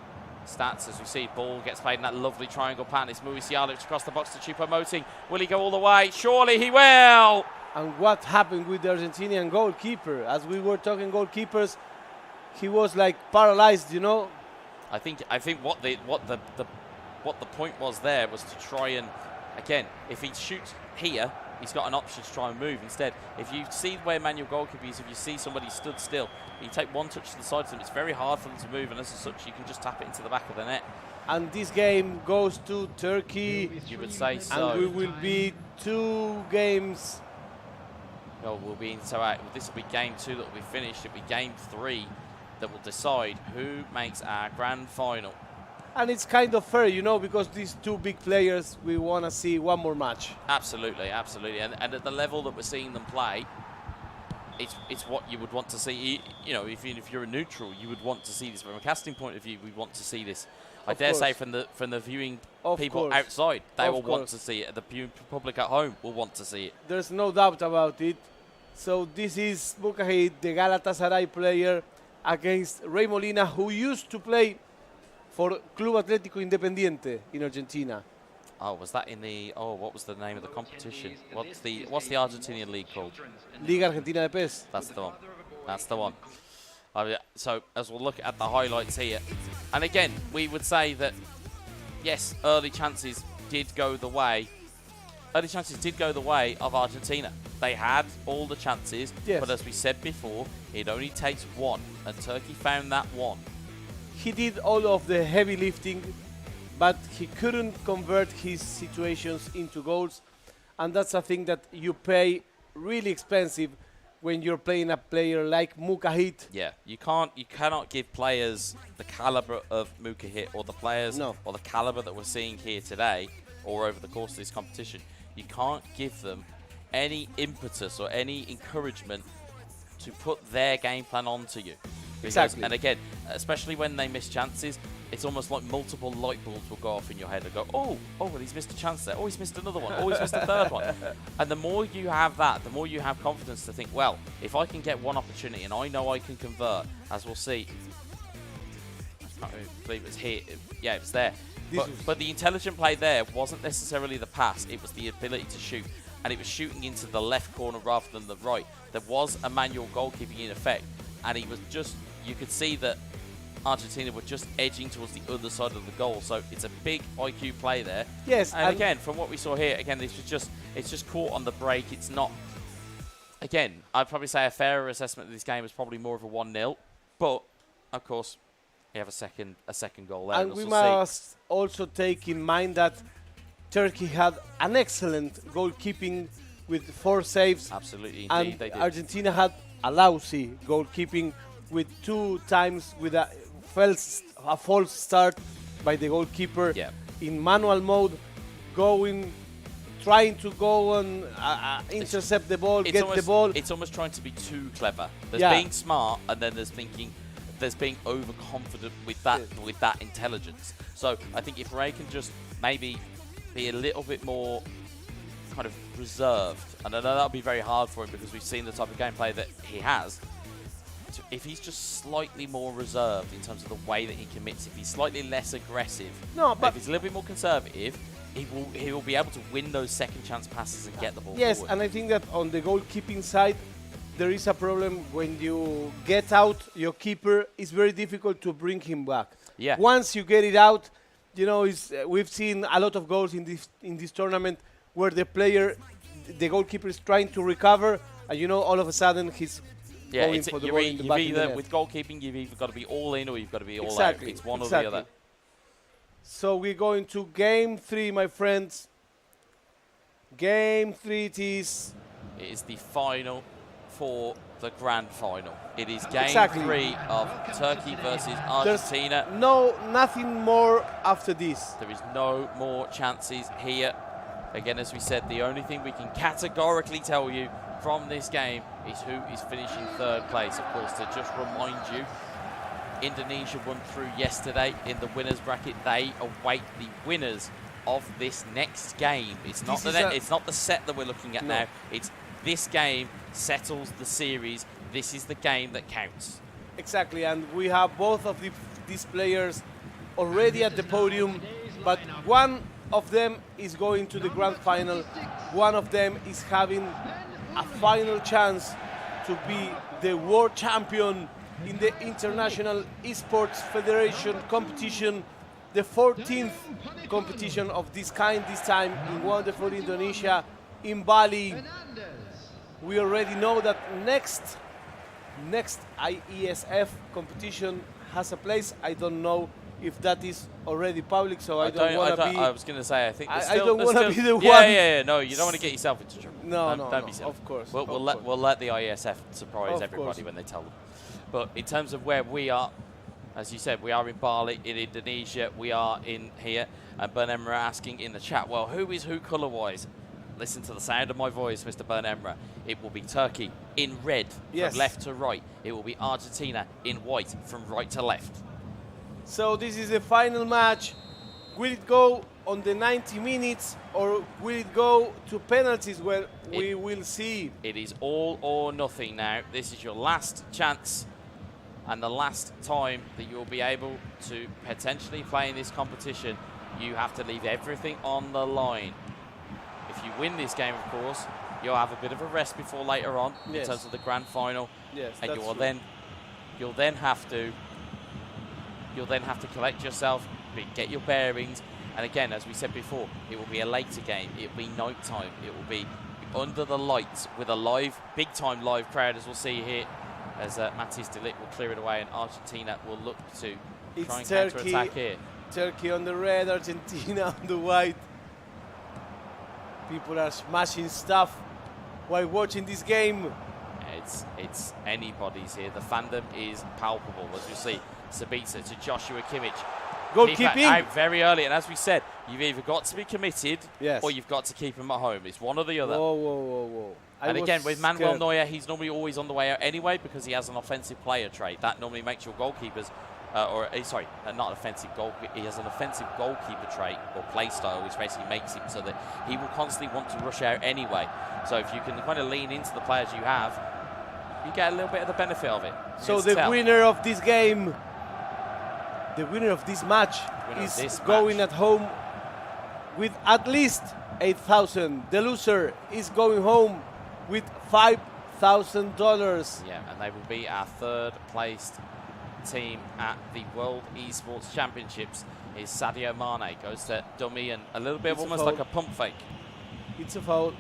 stats. As we see, ball gets played in that lovely triangle pattern. It's Musiala across the box to Choupo-Moting. Will he go all the way? Surely he will! And what happened with the Argentinian goalkeeper? As we were talking goalkeepers, he was like paralyzed, you know? I think what the point was there was to try and, again, if he shoots here, he's got an option to try and move. Instead, if you see where manual goalkeeper is, if you see somebody stood still, you take one touch to the side of them, it's very hard for them to move, and as such, you can just tap it into the back of the net. And this game goes to Turkey. You would say so. And we will be 2 games. Well, this will be game 2 that will be finished. It'll be game 3 that will decide who makes our grand final. And it's kind of fair, you know, because these 2 big players, we want to see one more match. Absolutely, absolutely. And at the level that we're seeing them play, it's what you would want to see. You know, if you're a neutral, you would want to see this. From a casting point of view, we want to see this. I dare say from the viewing people outside, they will want to see it. The viewing public at home will want to see it. There's no doubt about it. So this is Mukahit, the Galatasaray player, against Rey Molina, who used to play for Club Atlético Independiente in Argentina. Oh, was that in the? Oh, what was the name of the competition? What's the Argentinian league called? Liga Argentina de PES. That's the one. That's the one. So as we'll look at the highlights here, and again, we would say that yes, early chances did go the way. Early chances did go the way of Argentina. They had all the chances, but as we said before, it only takes one, and Turkey found that one. He did all of the heavy lifting, but he couldn't convert his situations into goals, and that's a thing that you pay really expensive when you're playing a player like Mukahit. Yeah, you cannot give players the caliber of Mukahit or the players or the caliber that we're seeing here today or over the course of this competition. You can't give them any impetus or any encouragement to put their game plan onto you. Exactly. And again, especially when they miss chances, it's almost like multiple light bulbs will go off in your head and go, oh, well, he's missed a chance there. Oh, he's missed another one. Oh, he's missed a third one. And the more you have that, the more you have confidence to think, well, if I can get one opportunity and I know I can convert, as we'll see. I can't believe it's here. Yeah, it was there. But the intelligent play there wasn't necessarily the pass. It was the ability to shoot. And it was shooting into the left corner rather than the right. There was a manual goalkeeping in effect. And he was just, you could see that Argentina were just edging towards the other side of the goal. So it's a big IQ play there. Yes. And again, from what we saw here, again, it's just caught on the break. It's not, again, I'd probably say a fairer assessment of this game is probably more of a 1-0. But, of course, you have a second goal there. And we must also take in mind that Turkey had an excellent goalkeeping with 4 saves. Absolutely, and indeed, they did. Argentina had a lousy goalkeeping with 2 times with a false start by the goalkeeper in manual mode, trying to go and intercept the ball, get the ball. It's almost trying to be too clever. There's Yeah. being smart, and then there's being overconfident with that intelligence. So I think if Ray can just maybe be a little bit more kind of reserved, and I know that'll be very hard for him because we've seen the type of gameplay that he has. So if he's just slightly more reserved in terms of the way that he commits, if he's slightly less aggressive, if he's a little bit more conservative, he will be able to win those second chance passes and get the ball Yes, forward. and I think that on the goalkeeping side, there is a problem when you get out your keeper. It's very difficult to bring him back. Yeah. Once you get it out, you know, we've seen a lot of goals in this tournament where the goalkeeper is trying to recover, and you know, all of a sudden he's going for the ball in the back of the net. With goalkeeping, you've either got to be all in or you've got to be all Exactly, out. It's one or exactly. the other. So we're going to game 3, my friends. Game 3 it is. It is the final for the grand final. It is game Exactly. 3 of Turkey versus Argentina. There's nothing more after this. There is no more chances here. Again, as we said, the only thing we can categorically tell you from this game is who is finishing 3rd place. Of course, to just remind you, Indonesia won through yesterday in the winners bracket. They await the winners of this next game. It's not it's not the set that we're looking at now. It's this game settles the series. This is the game that counts. Exactly, and we have both of these players already at the podium, but one of them is going to the grand final. One of them is having a final chance to be the world champion in the International Esports Federation competition, the 14th competition of this kind, this time in wonderful Indonesia, in Bali. We already know that next IESF competition has a place. I don't know if that is already public, so I don't want to be... I was going to say, I think I don't want to be the one... Yeah, no, you don't want to get yourself into trouble. Don't be silly. Of course. We'll let the IESF surprise everybody when they tell them. But in terms of where we are, as you said, we are in Bali, in Indonesia. We are in here. And Ben Emra asking in the chat, well, who is who colour-wise? Listen to the sound of my voice, Mr. Ben Emra. It will be Turkey in red from left to right. It will be Argentina in white from right to left. So this is the final match. Will it go on the 90 minutes or will it go to penalties? Well, we will see. It is all or nothing now. This is your last chance and the last time that you'll be able to potentially play in this competition. You have to leave everything on the line. If you win this game, of course, you'll have a bit of a rest before later on in terms of the grand final. Yes, and that's you'll then have to collect yourself, get your bearings. And again, as we said before, it will be a later game. It will be night time. It will be under the lights with a big time live crowd, as we'll see here, as Matthijs de Ligt will clear it away and Argentina will look to try and counter-attack here. Turkey on the red, Argentina on the white. People are smashing stuff while watching this game. It's anybody's here. The fandom is palpable, as you see. Sabitzer to Joshua Kimmich. Goalkeeping out very early, and as we said, you've either got to be committed or you've got to keep him at home. It's one or the other. Whoa. And again, with Manuel Neuer, he's normally always on the way out anyway because he has an offensive player trait. That normally makes your goalkeepers, not offensive goalkeeper. He has an offensive goalkeeper trait or play style, which basically makes him so that he will constantly want to rush out anyway. So if you can kind of lean into the players you have, you get a little bit of the benefit of it. So the winner of this game, the winner of this match, is going at home with at least 8,000. The loser is going home with $5,000. Yeah, and they will be our 3rd placed team at the World Esports Championships. Is Sadio Mane, goes to dummy and a little bit of almost like a pump fake. It's a foul.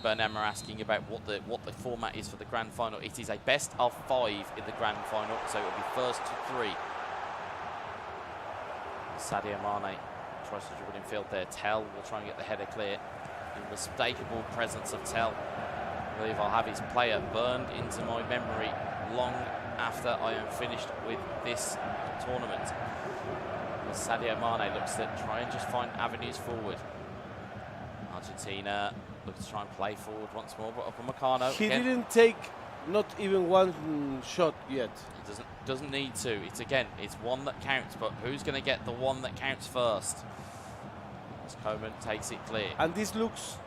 Bernema asking about what the format is for the grand final. It is a best of 5 in the grand final, so it will be first to 3. Sadio Mane tries to dribble in field there. Tell will try and get the header clear. The unmistakable presence of Tell. I believe I'll have his player burned into my memory long after I am finished with this tournament. As Sadio Mane looks to try and just find avenues forward. Argentina looks to try and play forward once more, but Upamecano He again, didn't take not even one shot yet. He doesn't need to. It's one that counts, but who's going to get the one that counts first? As Coman takes it clear. And this looks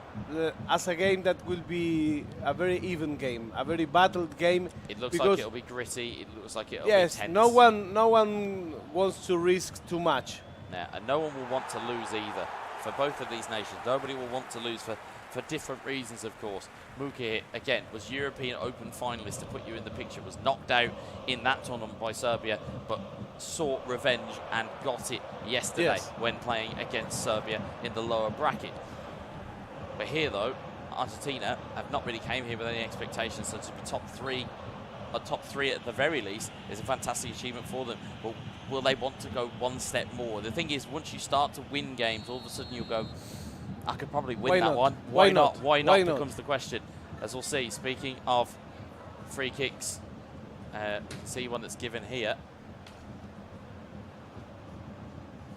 as a game that will be a very even game, a very battled game. It looks like it'll be gritty. It looks like it'll be tense. No one wants to risk too much. Yeah, and no one will want to lose either. For both of these nations, nobody will want to lose for different reasons, of course. Mukic, again, was European Open finalist to put you in the picture, was knocked out in that tournament by Serbia, but sought revenge and got it yesterday when playing against Serbia in the lower bracket. But here, though, Argentina have not really came here with any expectations, so to be top three at the very least is a fantastic achievement for them. But will they want to go one step more? The thing is, once you start to win games, all of a sudden you'll go, I could probably win that one. Why not? Why not becomes the question, as we'll see. Speaking of free kicks, see one that's given here.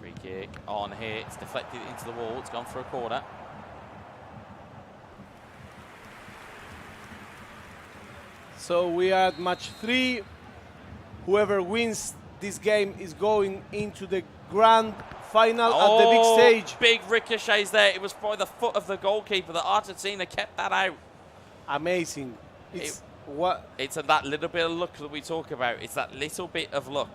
Free kick on here. It's deflected into the wall. It's gone for a corner. So we are at match 3. Whoever wins this game is going into the grand final at the big stage. Big ricochets there. It was by the foot of the goalkeeper that Argentina kept that out. Amazing. It's that little bit of luck that we talk about. It's that little bit of luck.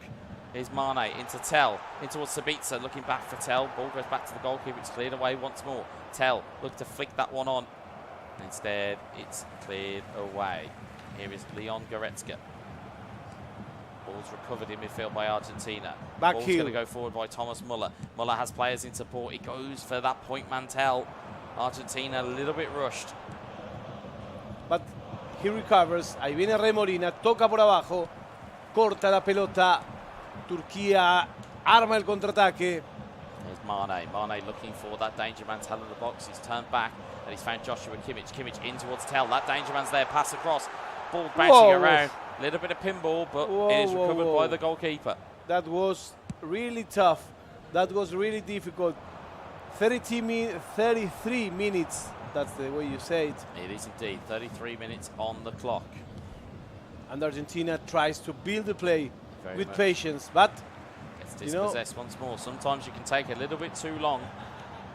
Here's Mane into Tell, in towards Sabitzer, looking back for Tell. Ball goes back to the goalkeeper. It's cleared away once more. Tell look to flick that one on. Instead, it's cleared away. Here is Leon Goretzka. Ball's recovered in midfield by Argentina. Ball's going to go forward by Thomas Muller. Muller has players in support. He goes for that point man Tell. Argentina a little bit rushed. But he recovers. Ahí viene Remolina, toca por abajo, corta la pelota. Turquía arma el contraataque. There's Mane. Mane looking for that danger man Tell in the box. He's turned back and he's found Joshua Kimmich. Kimmich in towards Tell. That danger man's there. Pass across. Ball bouncing around. A little bit of pinball, but it is recovered by the goalkeeper. That was really tough. That was really difficult. 33 minutes. That's the way you say it. It is indeed. 33 minutes on the clock. And Argentina tries to build the play with much. patience, but Gets dispossessed once more. Sometimes you can take a little bit too long,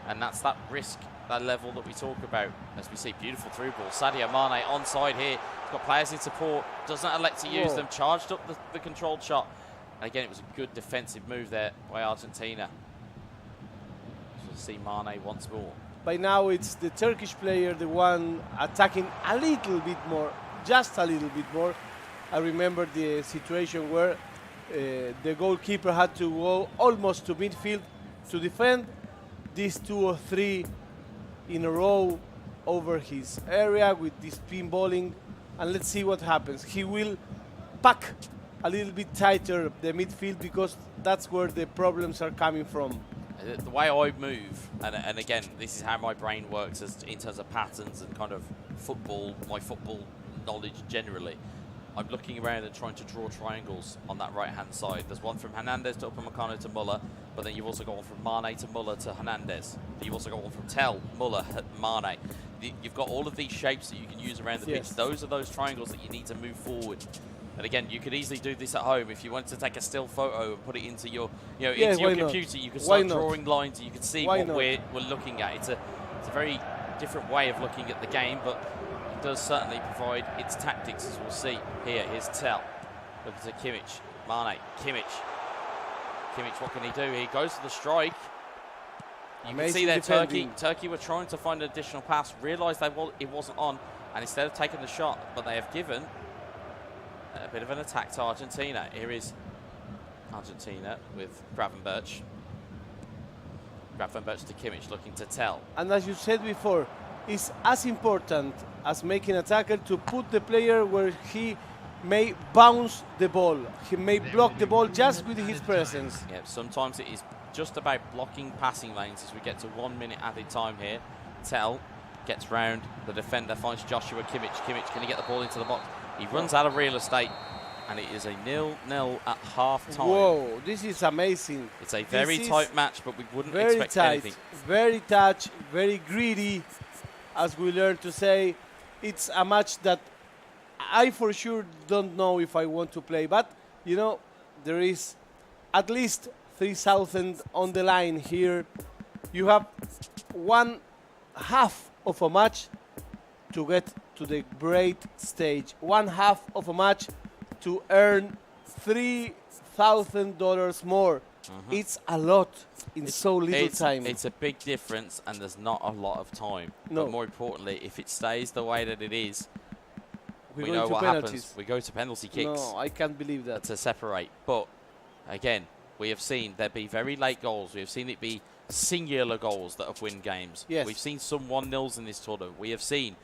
and that's that risk, that level that we talk about. As we see, beautiful through ball. Sadio Mane onside here. He's got players in support. Doesn't elect to use them. Charged up the controlled shot. And again, it was a good defensive move there by Argentina. We'll see Mane once more. By now it's the Turkish player, the one attacking a little bit more, just a little bit more. I remember the situation where the goalkeeper had to go almost to midfield to defend. These 2 or 3 in a row over his area with this pinballing, and let's see what happens. He will pack a little bit tighter the midfield because that's where the problems are coming from. The way I move, and again, this is how my brain works as in terms of patterns and kind of football, my football knowledge generally. I'm looking around and trying to draw triangles on that right-hand side. There's one from Hernandez to Upamecano to Muller, but then you've also got one from Mane to Muller to Hernandez. You've also got one from Tell, Muller, Mane. You've got all of these shapes that you can use around the pitch. Those are those triangles that you need to move forward. And again, you could easily do this at home. If you wanted to take a still photo and put it into your, into your computer, you could start drawing lines and you could see what we're looking at. It's a very different way of looking at the game, but it does certainly provide its tactics, as we'll see here. Here's Tell. Look at Kimmich. Mane. Kimmich. Kimmich, what can he do? He goes for the strike. You can see there Turkey were trying to find an additional pass, realised it wasn't on, and instead of taking the shot, but they have given a bit of an attack to Argentina. Here is Argentina with Gravenberch. Gravenberch to Kimmich, looking to Tell. And as you said before, it's as important as making a tackle to put the player where he may bounce the ball. He may block the ball just with his presence. Yeah, sometimes it is just about blocking passing lanes as we get to 1 minute added time here. Tell gets round the defender, finds Joshua Kimmich. Kimmich, can he get the ball into the box? He runs out of real estate, and it is a 0-0 at half time. Whoa, this is amazing. It's a very tight match, but we wouldn't very expect tight, anything. Very tight, very greedy, as we learned to say. It's a match that I for sure don't know if I want to play, but you know, there is at least 3,000 on the line here. You have 1/2 of a match to get to the great stage. 1/2 of a match to earn $3,000 more. It's a lot in so little time. It's a big difference, and there's not a lot of time. No. But more importantly, if it stays the way that it is, we go know into what penalties. happens. We go to penalty kicks. No, I can't believe that. To separate. But again, we have seen there be very late goals. We have seen it be singular goals that have won games. Yes. We've seen some 1-0s in this tournament. We have seen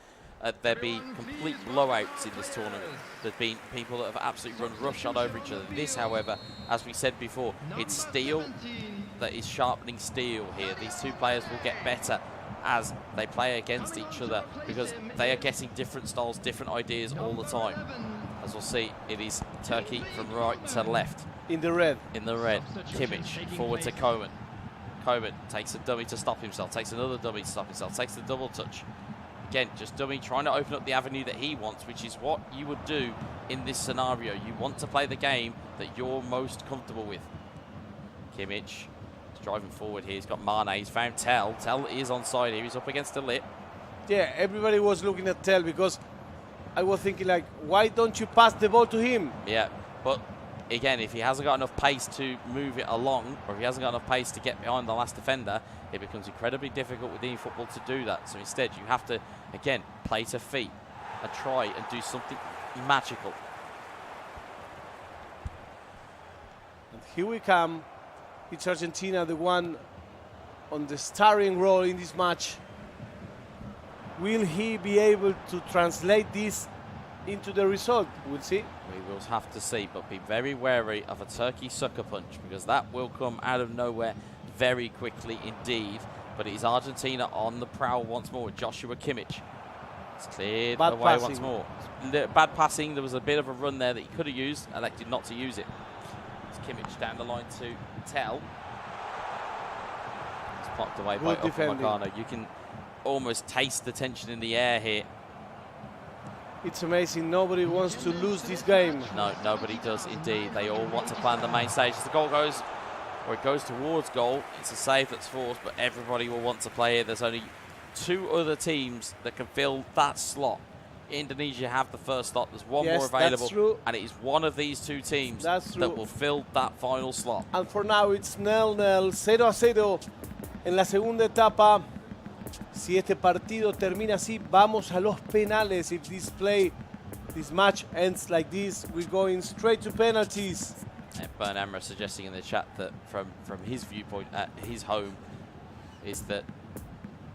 there be complete blowouts in this tournament. There's been people that have absolutely run roughshod over each other. This, however, as we said before, it's steel that is sharpening steel here. These two players will get better as they play against each other because they are getting different styles, different ideas all the time. As we'll see, it is Turkey from right to left. In the red. In the red. Kimmich forward to Koeman. Koeman takes a dummy to stop himself, takes another dummy to stop himself, takes the double touch. Again, just dummy, trying to open up the avenue that he wants, which is what you would do in this scenario. You want to play the game that you're most comfortable with. Kimmich is driving forward here. He's got Mane. He's found Tell. Tell is onside here. He's up against the lip. Yeah, everybody was looking at Tell because I was thinking, like, why don't you pass the ball to him? Yeah, but again, if he hasn't got enough pace to move it along, or if he hasn't got enough pace to get behind the last defender, it becomes incredibly difficult with eFootball to do that. So instead, you have to, again, play to feet and try and do something magical. And here we come. It's Argentina, the one on the starring role in this match. Will he be able to translate this into the result? We'll see. We will have to see, but be very wary of a Turkey sucker punch because that will come out of nowhere very quickly indeed. But it is Argentina on the prowl once more. Joshua Kimmich. It's cleared Bad away passing. once more. Bad passing. There was a bit of a run there that he could have used, elected not to use it. It's Kimmich down the line to Tell. It's blocked away by Upamecano. You can almost taste the tension in the air here. It's amazing. Nobody wants to lose this game. No, nobody does indeed. They all want to play on the main stage. As the goal goes, or it goes towards goal, it's a save that's forced, but everybody will want to play here. There's only 2 other teams that can fill that slot. Indonesia have the first slot. There's one more available. That's true. And it is one of these 2 teams that will fill that final slot. And for now, it's 0-0, 0-0 en la segunda etapa. Si este partido termina así, vamos a los penales. If this match ends like this, we're going straight to penalties. Bern Amra suggesting in the chat that from his viewpoint at his home is that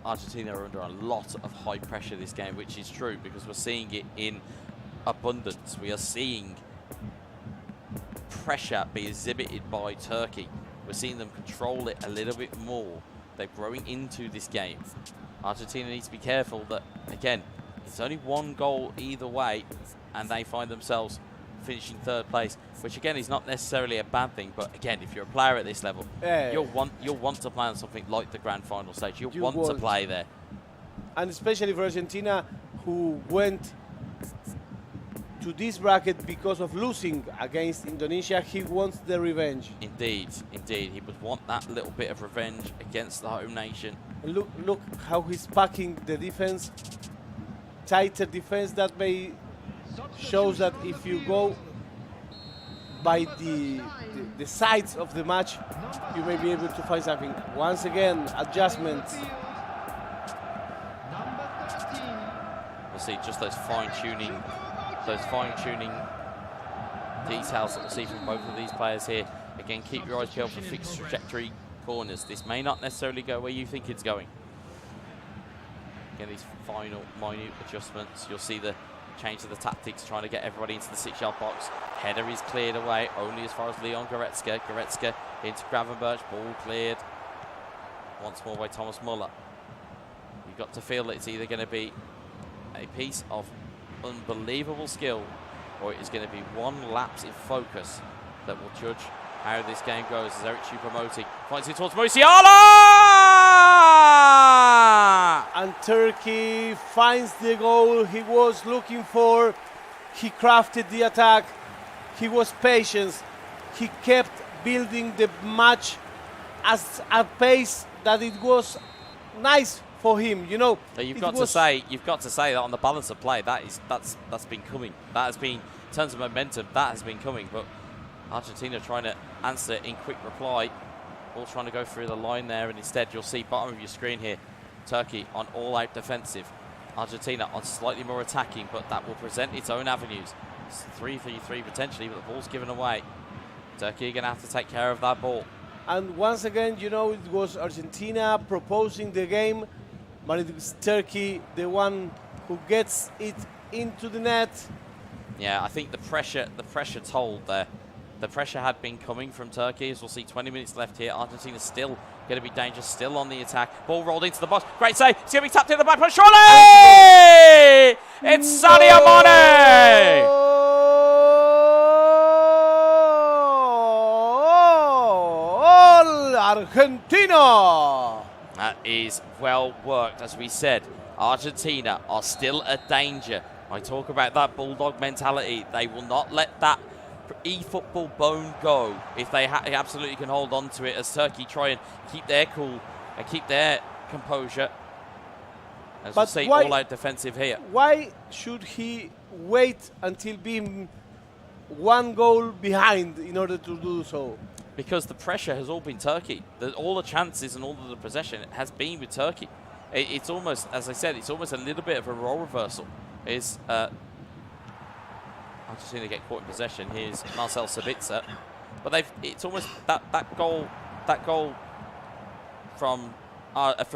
Argentina are under a lot of high pressure this game, which is true because we're seeing it in abundance. We are seeing pressure be exhibited by Turkey. We're seeing them control it a little bit more. They're growing into this game. Argentina needs to be careful that, again, it's only 1 goal either way, and they find themselves finishing 3rd place, which again is not necessarily a bad thing. But again, if you're a player at this level, you'll want to play on something like the grand final stage. You'll want to play there. And especially for Argentina, who went to this bracket because of losing against Indonesia, he wants the revenge. Indeed, indeed. He would want that little bit of revenge against the home nation. And look how he's packing the defense. Tighter defense that may shows that if you go by the sides of the match, you may be able to find something. Once again, adjustments. We'll see just those fine-tuning details that we'll see from both of these players here. Again, keep your eyes peeled for fixed trajectory corners. This may not necessarily go where you think it's going. Again, these final minute adjustments. You'll see the change of the tactics, trying to get everybody into the 6-yard box. Header is cleared away, only as far as Leon Goretzka. Goretzka into Gravenberch, ball cleared once more by Thomas Muller. You've got to feel that it's either going to be a piece of unbelievable skill, or it is going to be one lapse in focus that will judge how this game goes. As Eric Choupo-Moting finds it towards Musiala! And Turkey finds the goal he was looking for. He crafted the attack. He was patient. He kept building the match at a pace that it was nice for him, you know. So you've got to say that on the balance of play, that's been coming. That has been, in terms of momentum, that has been coming. But Argentina trying to answer in quick reply, all trying to go through the line there, and instead you'll see bottom of your screen here, Turkey on all-out defensive, Argentina on slightly more attacking, but that will present its own avenues. It's 3-3-3 potentially, but the ball's given away. Turkey are going to have to take care of that ball. And once again, you know, it was Argentina proposing the game, but it was Turkey, the one who gets it into the net. Yeah, I think the pressure told there. The pressure had been coming from Turkey, as we'll see 20 minutes left here. Argentina's still going to be dangerous, still on the attack. Ball rolled into the box. Great save. It's going to be tapped in the back post. Surely! It's Sadio Mane! Argentina! That is well worked. As we said, Argentina are still a danger. I talk about that bulldog mentality. They will not let that eFootball bone go if they absolutely can hold on to it, as Turkey try and keep their cool and keep their composure. As we say, all out defensive here. Why should he wait until being one goal behind in order to do so? Because the pressure has all been Turkey. All the chances and all of the possession has been with Turkey. It's almost, as I said, it's almost a little bit of a role reversal. Argentina get caught in possession. Here's Marcel Sabitzer, but it's almost that goal from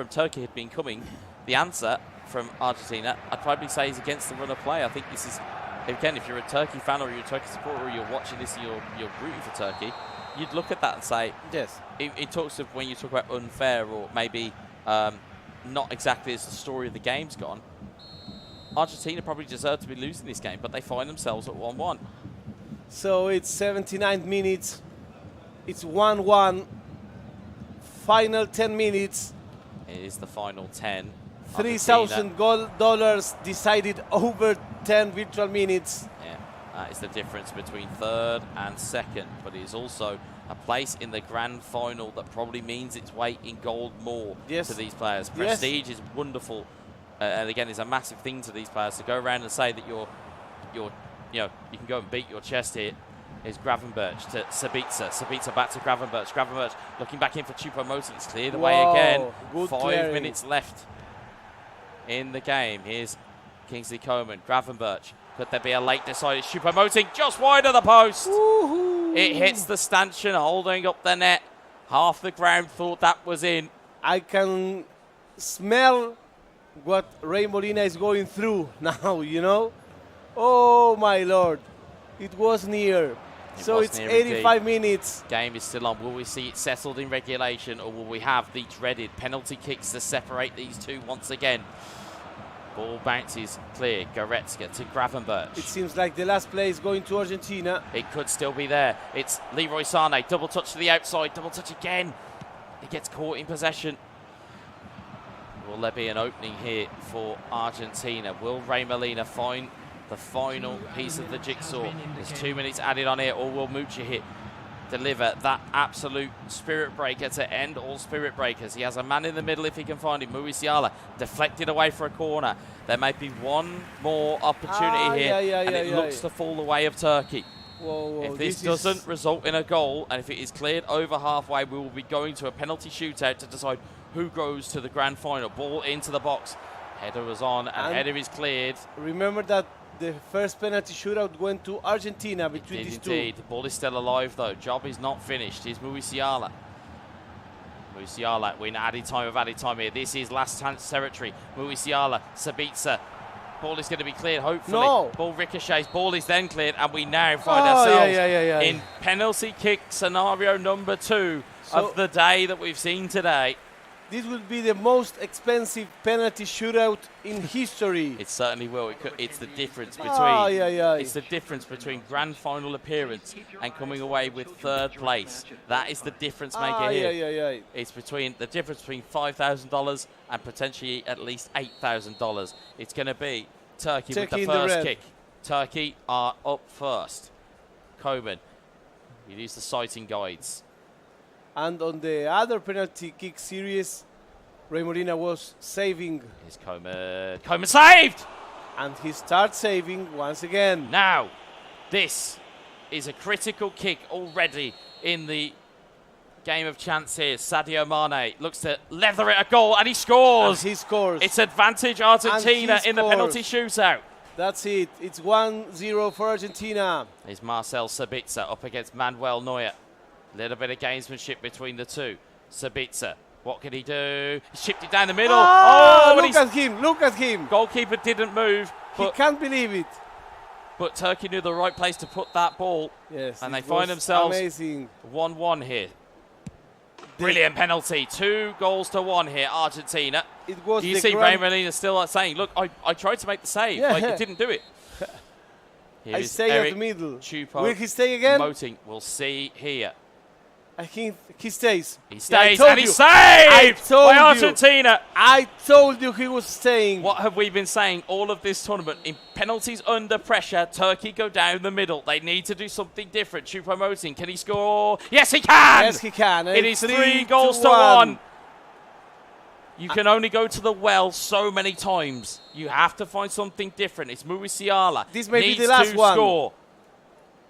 Turkey had been coming. The answer from Argentina, I'd probably say, is against the run of play. I think this is, again, if you're a Turkey fan or you're a Turkey supporter or you're watching this and you're rooting for Turkey, you'd look at that and say, yes. It talks of when you talk about unfair or maybe not exactly as the story of the game's gone. Argentina probably deserve to be losing this game, but they find themselves at 1-1. So it's 79 minutes. It's 1-1. Final 10 minutes. It is the final 10. $3,000 decided over 10 virtual minutes. Yeah, that is the difference between third and second, but it is also a place in the grand final that probably means its weight in gold more to these players. Prestige is wonderful. And again, it's a massive thing to these players to go around and say that you can go and beat your chest here. Is Gravenberch to Sabitzer. Sabitzer back to Gravenberch. Gravenberch looking back in for Choupo-Moting. It's cleared away again. 5 minutes left in the game. Here's Kingsley Coman. Gravenberch. Could there be a late decided? Choupo-Moting just wide of the post. It hits the stanchion, holding up the net. Half the ground thought that was in. I can smell what Ray Molina is going through now, you know? Oh, my Lord. It was near. So it's 85 minutes. Game is still on. Will we see it settled in regulation, or will we have the dreaded penalty kicks to separate these two once again? Ball bounces clear. Goretzka to Gravenberch. It seems like the last play is going to Argentina. It could still be there. It's Leroy Sané. Double touch to the outside. Double touch again. He gets caught in possession. Will there be an opening here for Argentina? Will Ray Molina find the final piece of the jigsaw? There's 2 minutes added on here, or will Mucha deliver that absolute spirit breaker to end all spirit breakers? He has a man in the middle if he can find him. Musiala deflected away for a corner. There may be one more opportunity here, and it looks to fall the way of Turkey. Whoa, if this doesn't result in a goal, and if it is cleared over halfway, we will be going to a penalty shootout to decide who goes to the grand final. Ball into the box. Header was on, and header is cleared. Remember that the first penalty shootout went to Argentina between these two. Indeed. The ball is still alive, though. Job is not finished. Here's Musiala. Musiala, we're in added time here. This is last chance territory. Musiala, Sabitzer. Ball is going to be cleared, hopefully. No. Ball ricochets, ball is then cleared, and we now find ourselves in penalty kick scenario number 2 of the day that we've seen today. This will be the most expensive penalty shootout in history. It certainly will. It's the difference between it's the difference between grand final appearance and coming away with 3rd place. That is the difference maker here. It's between the difference between $5,000 and potentially at least $8,000. It's going to be Turkey with the first kick. Turkey are up first. Coman, you use the sighting guides. And on the other penalty kick series, Ray Molina was saving. Here's Coman. Coman saved! And he starts saving once again. Now, this is a critical kick already in the game of chance here. Sadio Mane looks to leather it a goal, and he scores! And he scores. It's advantage Argentina in the penalty shootout. That's it. It's 1-0 for Argentina. Here's Marcel Sabitzer up against Manuel Neuer. Little bit of gamesmanship between the two. Sabitzer, what can he do? He chipped it down the middle. Look at him, look at him. Goalkeeper didn't move. He can't believe it. But Turkey knew the right place to put that ball. Yes, and they find themselves amazing. 1-1 here. Brilliant penalty. 2-1 here, Argentina. It was you see Ray Molina still saying, look, I tried to make the save. Like, it didn't do it. I stay at the middle. Chupo Will he stay again? Promoting. We'll see here. I think he stays. He stays, and he's saved by Argentina. I told you he was staying. What have we been saying all of this tournament? In penalties under pressure, Turkey go down the middle. They need to do something different. Choupo-Moting, can he score? Yes, he can! Yes, he can. It is 3-1. You can only go to the well so many times. You have to find something different. It's Musiala. This may be the last one. Score.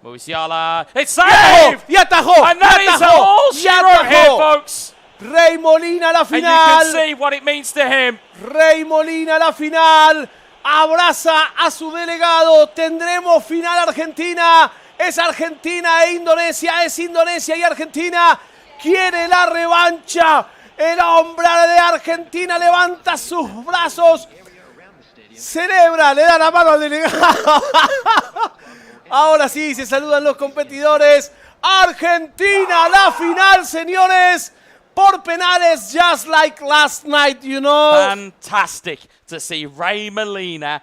Musiala, it's saved! Y atajó! And that is all she wrote here, folks. Ray Molina la final. And you can see what it means to him. Ray Molina la final. Abraza a su delegado. Tendremos final Argentina. Es Argentina e Indonesia. Es Indonesia y Argentina. Quiere la revancha. El hombre de Argentina levanta sus brazos. Celebra, le da la mano al delegado. Ahora sí, se saludan los competidores. Argentina, la final, señores. Por penales, just like last night, you know. Fantastic to see Ray Molina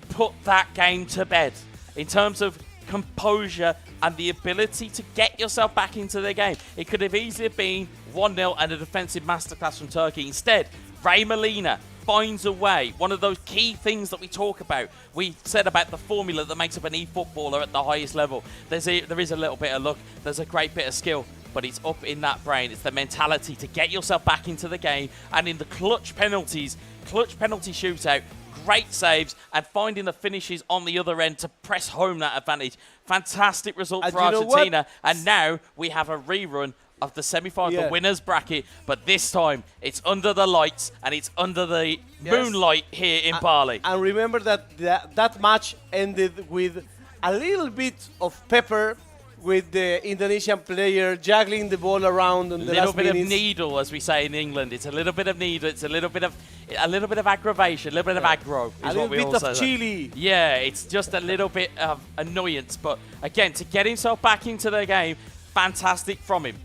put that game to bed in terms of composure and the ability to get yourself back into the game. It could have easily been 1-0 and a defensive masterclass from Turkey. Instead, Ray Molina finds a way. One of those key things that we talk about. We said about the formula that makes up an eFootballer at the highest level. There is a little bit of luck. There's a great bit of skill. But it's up in that brain. It's the mentality to get yourself back into the game. And in the clutch penalty shootout, great saves and finding the finishes on the other end to press home that advantage. Fantastic result for Argentina. And now we have a rerun of the semi-final, the winners bracket, but this time it's under the lights and it's under the moonlight here in Bali. And remember that match ended with a little bit of pepper, with the Indonesian player juggling the ball around in the last minutes. A little bit of needle, as we say in England. It's a little bit of needle. It's a little bit of aggravation, a little bit of aggro. A little bit of chili. Yeah, it's just a little bit of annoyance. But again, to get himself back into the game, fantastic from him.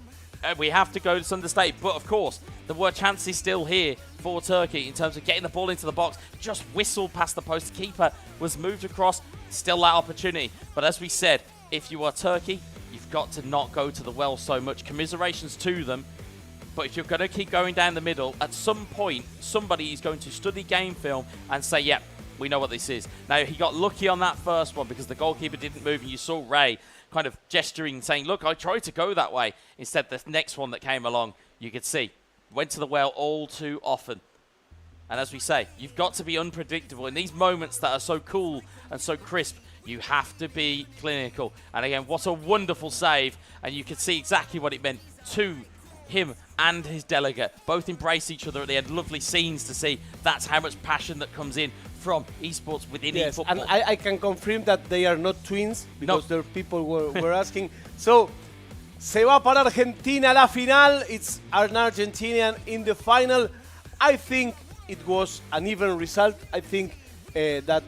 We have to go to Sunday State, but of course, there were chances still here for Turkey in terms of getting the ball into the box. Just whistled past the post. The keeper was moved across. Still that opportunity. But as we said, if you are Turkey, you've got to not go to the well so much. Commiserations to them. But if you're going to keep going down the middle, at some point, somebody is going to study game film and say, yeah, we know what this is. Now, he got lucky on that first one because the goalkeeper didn't move, and you saw Ray kind of gesturing, saying, look, I tried to go that way. Instead, the next one that came along, you could see, went to the well all too often. And as we say, you've got to be unpredictable. In these moments that are so cool and so crisp, you have to be clinical. And again, what a wonderful save. And you can see exactly what it meant to him and his delegate. Both embrace each other at the end. Lovely scenes to see. That's how much passion that comes in from esports within eFootball. And I can confirm that they are not twins, because there people were asking. So, se va para Argentina la final. It's an Argentinian in the final. I think it was an even result. I think that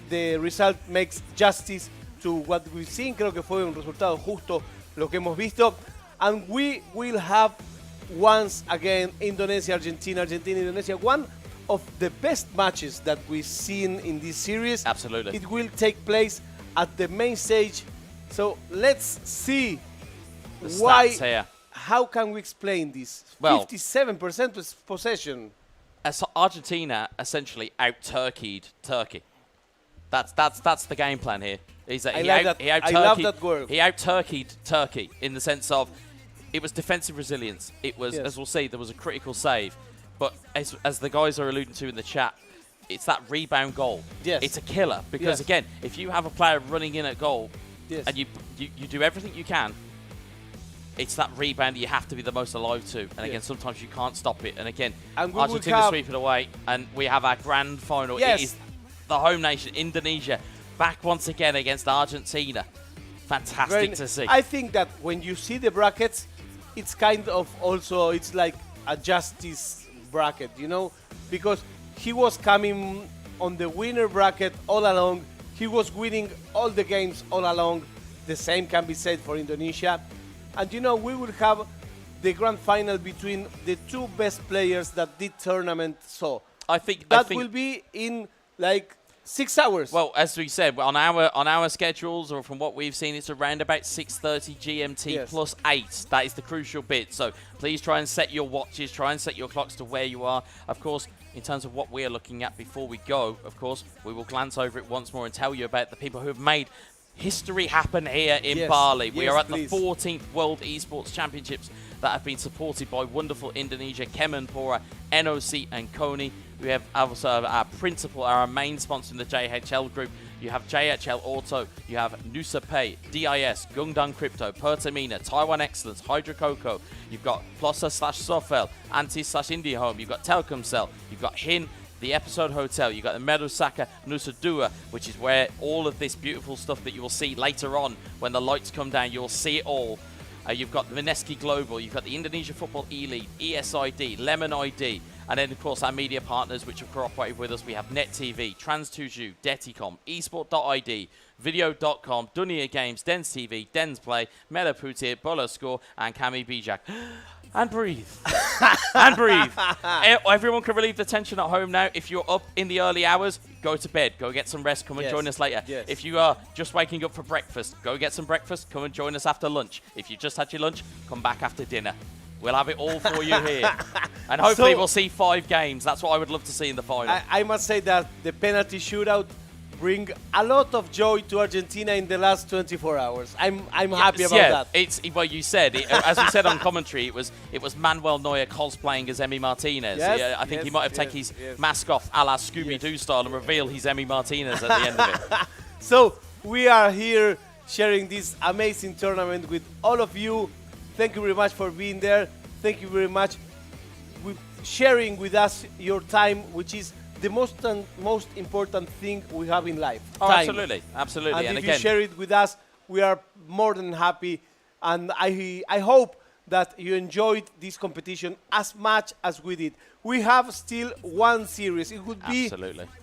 the result makes justice to what we've seen. Creo que fue un resultado justo lo que hemos visto. And we will have once again Indonesia, Argentina, Argentina, Indonesia. One of the best matches that we've seen in this series. Absolutely. It will take place at the main stage. So let's see The why. stats here. How can we explain this? Well, 57% possession. Argentina essentially out-Turkeyed Turkey. That's the game plan here. He love that word. He out-Turkeyed Turkey in the sense of it was defensive resilience. It was, as we'll see, there was a critical save. But as the guys are alluding to in the chat, it's that rebound goal. Yes. It's a killer because, again, if you have a player running in at goal and you do everything you can, it's that rebound you have to be the most alive to. And again, sometimes you can't stop it. And again, Argentina sweep it away. And we have our grand final. Yes. It is the home nation, Indonesia, back once again against Argentina. Fantastic to see. I think that when you see the brackets, it's kind of also, it's like a justice bracket, you know? Because he was coming on the winner bracket all along. He was winning all the games all along. The same can be said for Indonesia. And you know, we will have the grand final between the two best players that the tournament saw. I think will be in like 6 hours. Well, as we said, on our schedules, or from what we've seen, it's around about 6:30 GMT plus 8. That is the crucial bit. So please try and set your watches, try and set your clocks to where you are. Of course, in terms of what we're looking at before we go, of course, we will glance over it once more and tell you about the people who have made history happen here in Bali. We are at the 14th World Esports Championships that have been supported by wonderful Indonesia, Kemenpora, NOC and Kony. We have also our principal, our main sponsor in the JHL group. You have JHL Auto, you have Nusa Pay, DIS, Gungdang Crypto, Pertamina, Taiwan Excellence, Hydro Coco. You've got Plossa/Sofel, Antis/IndieHome. You've got Telkomsel. You've got HIN, the Episode Hotel. You've got the Merusaka Nusa Dua, which is where all of this beautiful stuff that you will see later on when the lights come down, you will see it all. You've got Mineski Global, you've got the Indonesia Football E-League, ESID, Lemon ID, and then, of course, our media partners which have cooperated with us. We have Net TV, Trans2Ju, Deticom, Esport.id, Video.com, Dunia Games, Dens TV, Dens Play, Melaputir, Bola Score, and Kami Bijak. And breathe. And breathe. Everyone can relieve the tension at home now. If you're up in the early hours, go to bed. Go get some rest. Come and join us later. If you are just waking up for breakfast, go get some breakfast. Come and join us after lunch. If you just had your lunch, come back after dinner. We'll have it all for you here. And hopefully we'll see 5 games. That's what I would love to see in the final. I must say that the penalty shootout bring a lot of joy to Argentina in the last 24 hours. I'm happy about that. It's well, you said as we said on commentary, it was Manuel Neuer cosplaying as Emi Martinez. I think he might have taken his mask off a la Scooby-Doo style and reveal he's Emi Martinez at the end of it. So we are here sharing this amazing tournament with all of you. Thank you very much for being there. Thank you very much with sharing with us your time, which is the most important thing we have in life. Oh, time. absolutely, absolutely. And if you share it with us, we are more than happy. And I hope that you enjoyed this competition as much as we did. We have still one series. It would be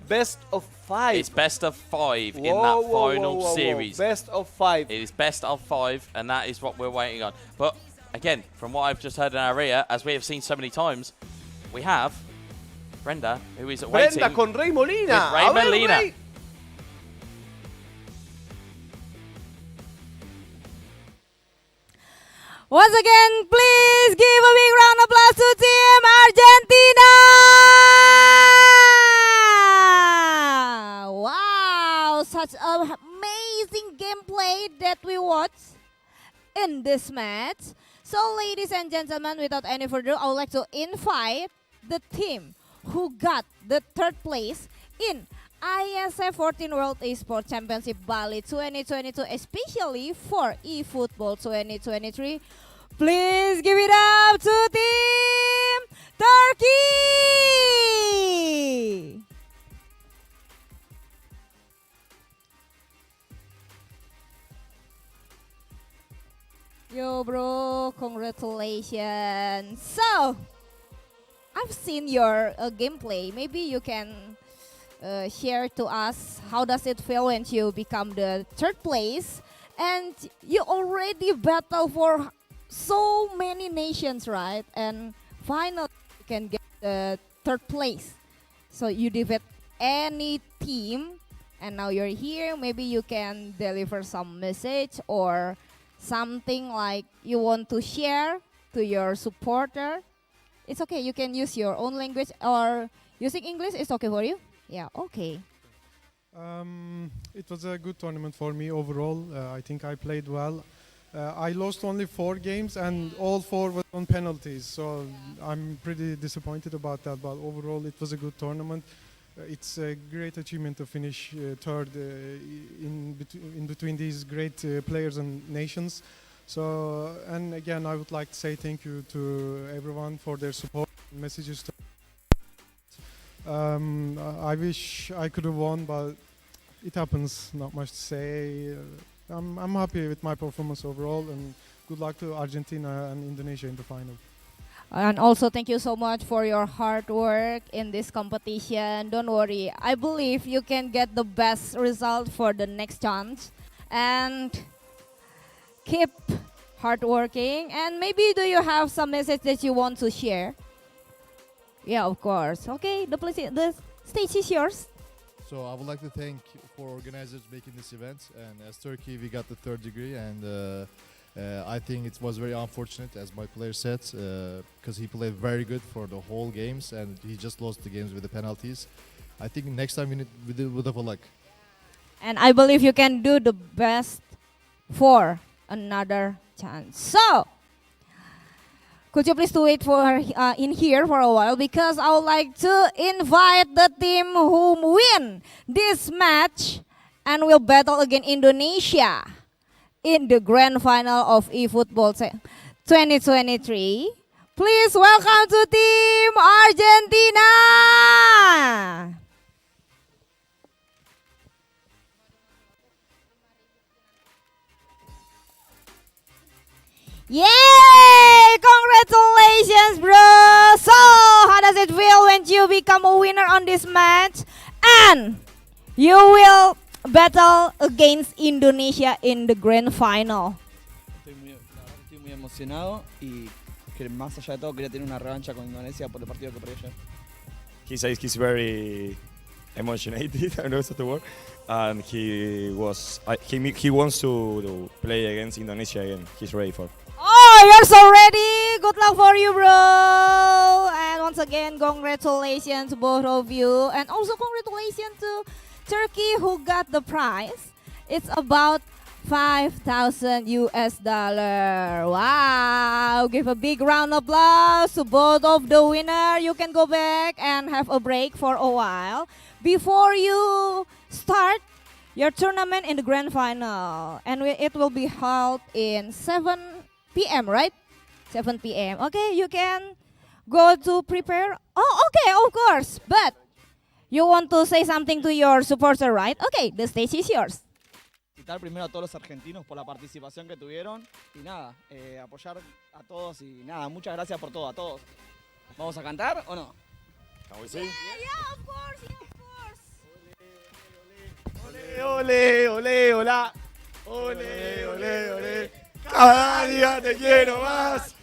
best of 5. It's best of 5 in that final series. Best of 5. It is best of 5, and that is what we're waiting on. But again, from what I've just heard in our ear, as we have seen so many times, we have Brenda, who is waiting. Brenda con Rey Molina. With Rey Molina. Rey. Once again, please give a big round of applause to Team Argentina! Wow, such an amazing gameplay that we watched in this match. So, ladies and gentlemen, without any further ado, I would like to invite the team who got the 3rd place in IESF 14 World Esports Championship Bali 2022, especially for eFootball 2023. Please give it up to Team Turkey! Yo, bro, congratulations. So, I've seen your gameplay. Maybe you can share to us how does it feel when you become the third place, and you already battle for so many nations, right? And finally you can get the third place. So you defeat any team, and now you're here. Maybe you can deliver some message or something like you want to share to your supporter. It's okay. You can use your own language, or using English is okay for you. Yeah, okay. It was a good tournament for me overall. I think I played well. I lost only 4 games and all 4 were on penalties, so I'm pretty disappointed about that, but overall it was a good tournament. It's a great achievement to finish third in between these great players and nations. So, and again, I would like to say thank you to everyone for their support and messages. I wish I could have won, but it happens. Not much to say. I'm happy with my performance overall, and good luck to Argentina and Indonesia in the final. And also thank you so much for your hard work in this competition. Don't worry, I believe you can get the best result for the next chance. And keep hard working. And maybe do you have some message that you want to share? Yeah, of course. Okay, the stage is yours. So I would like to thank for organizers making this event, and as Turkey we got the 3rd degree, and I think it was very unfortunate, as my player said, because he played very good for the whole games and he just lost the games with the penalties. I think next time we need with a bit of luck. And I believe you can do the best for another chance. So, could you please wait for in here for a while, because I would like to invite the team who win this match and will battle against Indonesia in the grand final of eFootball 2023. Please welcome to Team Argentina. Yay! Congratulations, bro! So, how does it feel when you become a winner on this match? And you will battle against Indonesia in the grand final. Estoy muy emocionado y que más allá de todo quería tener una revancha con Indonesia por el partido que perdí ayer. He says he's very emotionated, I know that's the word, and he wants to play against Indonesia again. He's ready for. Oh, you're so ready. Good luck for you, bro. And once again, congratulations to both of you. And also congratulations to Turkey who got the prize. It's about $5,000 US. Wow. Give a big round of applause to both of the winner. You can go back and have a break for a while before you start your tournament in the grand final. And it will be held in 7 p.m., right? 7 p.m. Okay, you can go to prepare. Oh, okay, of course. But you want to say something to your supporter, right? Okay, the stage is yours. Felicitar primero a todos los argentinos por la participación que tuvieron y nada, apoyar a todos y nada, muchas gracias por todo, a todos. ¿Vamos a cantar o no? Can we sing? Yeah, of course, Ole, ole, hola. Ole, ole, ole. Cada día te quiero más.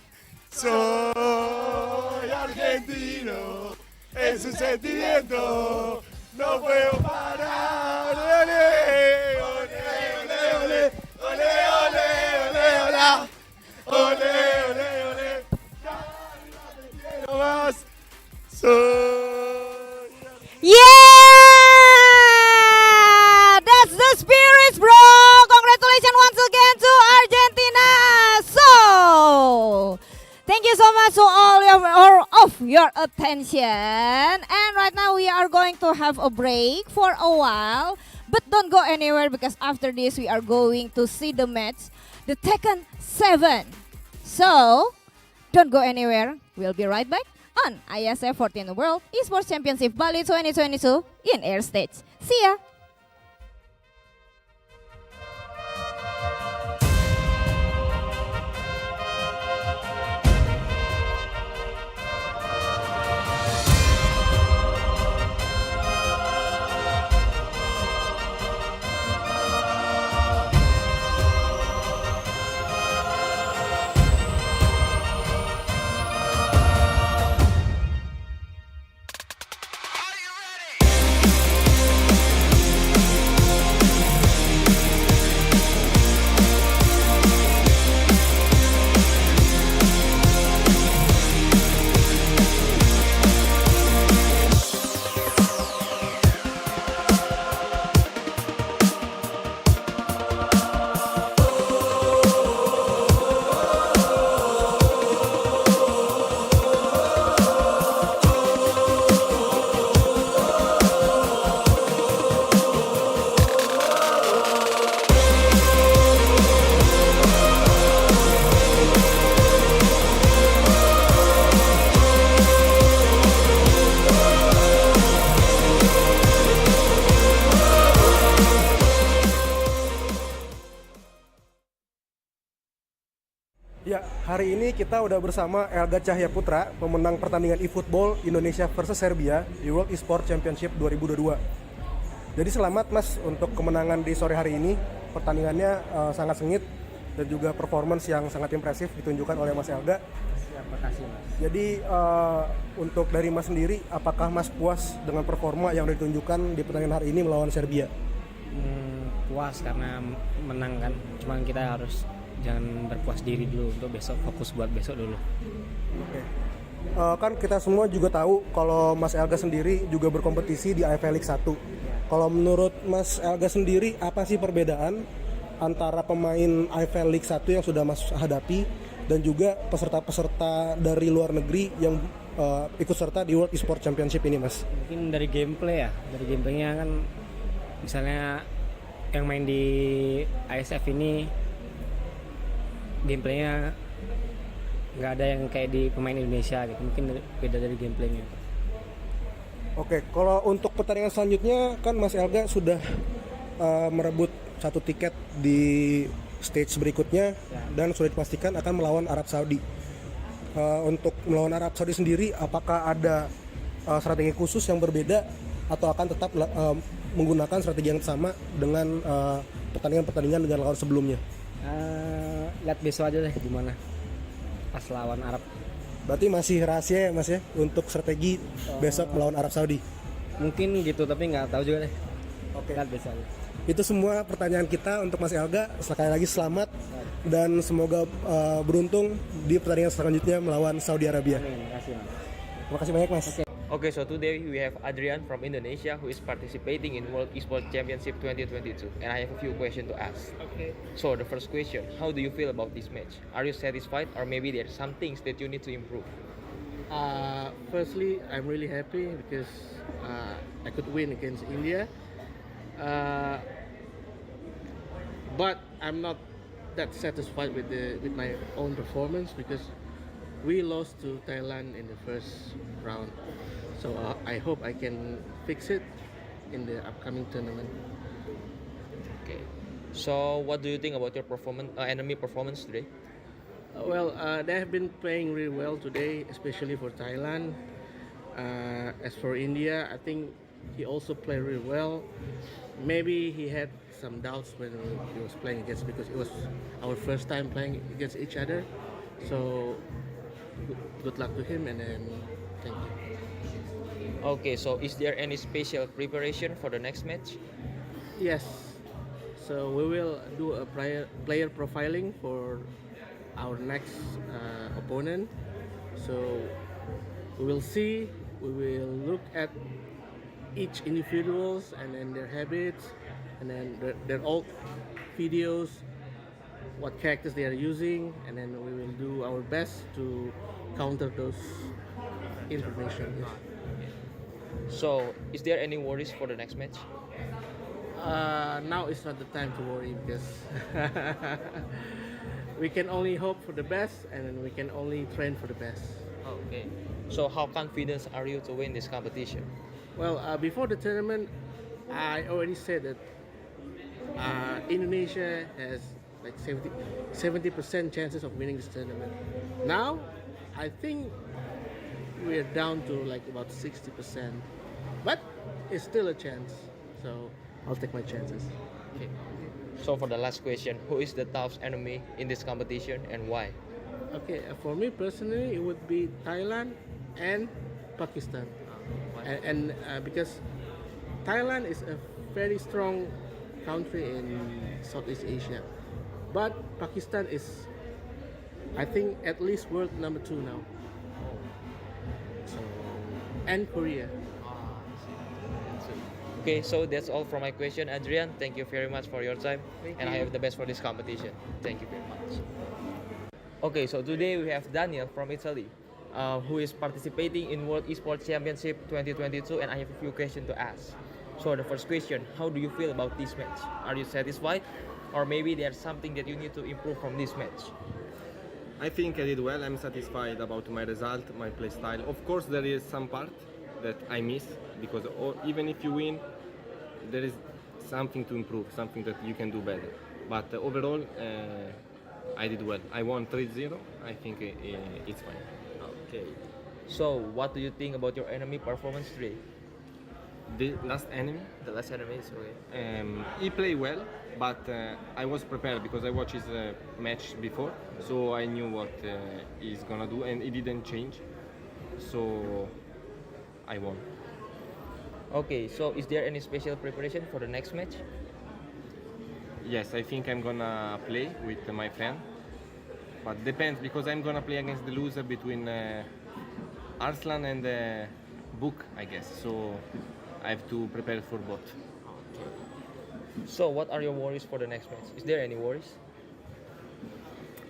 Soy argentino. Es un sentimiento. No puedo parar. Ole, ole, ole, ole. Ole, ole, ole, hola. Ole, ole, ole. Cada día te quiero más. Soy Yeah! That's the spirit, bro! Congratulations once again to Argentina! So, thank you so much to all of your attention. And right now we are going to have a break for a while. But don't go anywhere, because after this we are going to see the match, the Tekken 7. So, don't go anywhere. We'll be right back on IESF 14 World Esports Championship Bali 2022 in air stage. See ya! Ya, hari ini kita udah bersama Elga Cahya Putra, pemenang pertandingan eFootball Indonesia versus Serbia di World Esports Championship 2022. Jadi selamat Mas untuk kemenangan di sore hari ini. Pertandingannya sangat sengit dan juga performance yang sangat impresif ditunjukkan oleh Mas Elga. Terima kasih Mas. Jadi untuk dari Mas sendiri, apakah Mas puas dengan performa yang ditunjukkan di pertandingan hari ini melawan Serbia? Puas karena menang kan, cuman kita harus jangan berpuas diri dulu untuk besok, fokus buat besok dulu. Oke. Kan kita semua juga tahu kalau Mas Elga sendiri juga berkompetisi di IESF League 1. Kalau menurut Mas Elga sendiri, apa sih perbedaan antara pemain IESF League 1 yang sudah Mas hadapi dan juga peserta-peserta dari luar negeri yang ikut serta di World Esports Championship ini, Mas? Mungkin dari gameplay ya, dari gameplaynya kan misalnya yang main di ISF ini gameplaynya nggak ada yang kayak di pemain Indonesia gitu, mungkin beda dari gameplaynya. Oke, kalau untuk pertandingan selanjutnya kan Mas Elga sudah merebut satu tiket di stage berikutnya dan sudah dipastikan akan melawan Arab Saudi. Untuk melawan Arab Saudi sendiri, apakah ada strategi khusus yang berbeda atau akan tetap menggunakan strategi yang sama dengan pertandingan-pertandingan dengan lawan sebelumnya? Lihat besok aja deh gimana pas lawan Arab. Berarti masih rahasia ya Mas ya untuk strategi besok melawan Arab Saudi? Mungkin gitu, tapi nggak tahu juga deh. Oke. Lihat besok aja. Itu semua pertanyaan kita untuk Mas Elga. Sekali lagi selamat dan semoga beruntung di pertandingan selanjutnya melawan Saudi Arabia. Terima kasih banyak Mas. Okay, so today we have Adrian from Indonesia who is participating in World Esports Championship 2022, and I have a few questions to ask. Okay. So the first question, how do you feel about this match? Are you satisfied, or maybe there are some things that you need to improve? Firstly, I'm really happy because I could win against India. But I'm not that satisfied with my own performance because we lost to Thailand in the first round. So I hope I can fix it in the upcoming tournament. Okay. So what do you think about your enemy performance today? They have been playing really well today, especially for Thailand. As for India, I think he also played really well. Maybe he had some doubts when he was playing against, because it was our first time playing against each other. So good luck to him, and then thank you. Okay, so is there any special preparation for the next match? Yes. So we will do a player profiling for our next opponent. So we will see, we will look at each individuals and then their habits and then their old videos, what characters they are using, and then we will do our best to counter those information. Yes. So is there any worries for the next match? Now is not the time to worry because we can only hope for the best and then we can only train for the best. Okay. So how confident are you to win this competition? Well, before the tournament, I already said that Indonesia has like 70% chances of winning this tournament. Now, I think we're down to like about 60%, but it's still a chance. So I'll take my chances. Okay. So for the last question, who is the toughest enemy in this competition and why? Okay, for me personally, it would be Thailand and Pakistan. And because Thailand is a very strong country in Southeast Asia, but Pakistan is, I think, at least world number 2 now. So, and Korea. Okay, so that's all from my question, Adrian. Thank you very much for your time, and I have the best for this competition. Thank you very much. Okay, so today we have Daniel from Italy, who is participating in World Esports Championship 2022, and I have a few questions to ask. So the first question, how do you feel about this match? Are you satisfied, or maybe there's something that you need to improve from this match? I think I did well. I'm satisfied about my result, my play style. Of course, there is some part that I miss because even if you win, there is something to improve, something that you can do better. But overall, I did well. I won 3-0. I think it's fine. Okay. So, what do you think about your enemy performance today? The last enemy, The last enemy is okay. he played well, but I was prepared because I watched his match before, so I knew what he's gonna do, and he didn't change. So I won. Okay, so is there any special preparation for the next match? Yes, I think I'm gonna play with my friend, but depends because I'm gonna play against the loser between Arslan and Book, I guess. So I have to prepare for both. So, what are your worries for the next match? Is there any worries?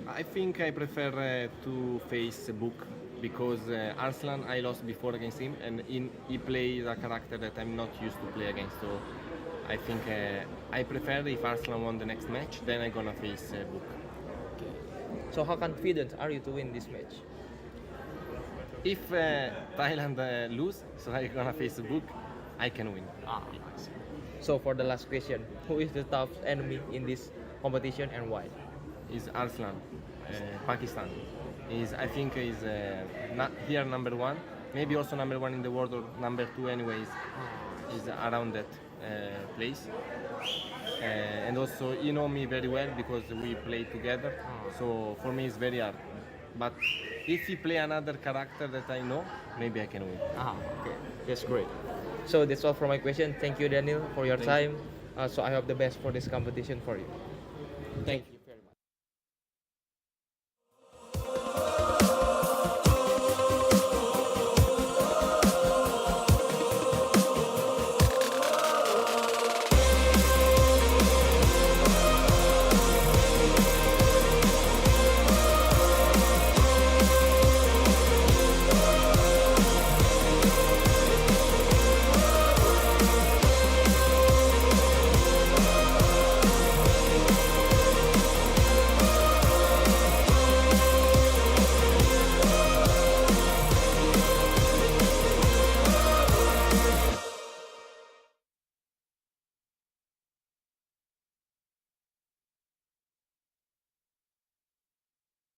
I think I prefer to face Book because Arslan I lost before against him, and he plays a character that I'm not used to play against. So I think I prefer if Arslan won the next match, then I'm gonna face Book. So, how confident are you to win this match? If Thailand lose, so I'm gonna face Book, I can win. So, for the last question, who is the tough enemy in this competition and why? Is Arslan, Pakistan. I think is not here number 1, maybe also number 1 in the world or number 2 anyways. Is around that place. And also you know me very well because we play together. So for me it's very hard. But if he play another character that I know, maybe I can win. Okay, that's great. So that's all for my question. Thank you, Daniel, for your Thank time. So I hope the best for this competition for you. Thank you.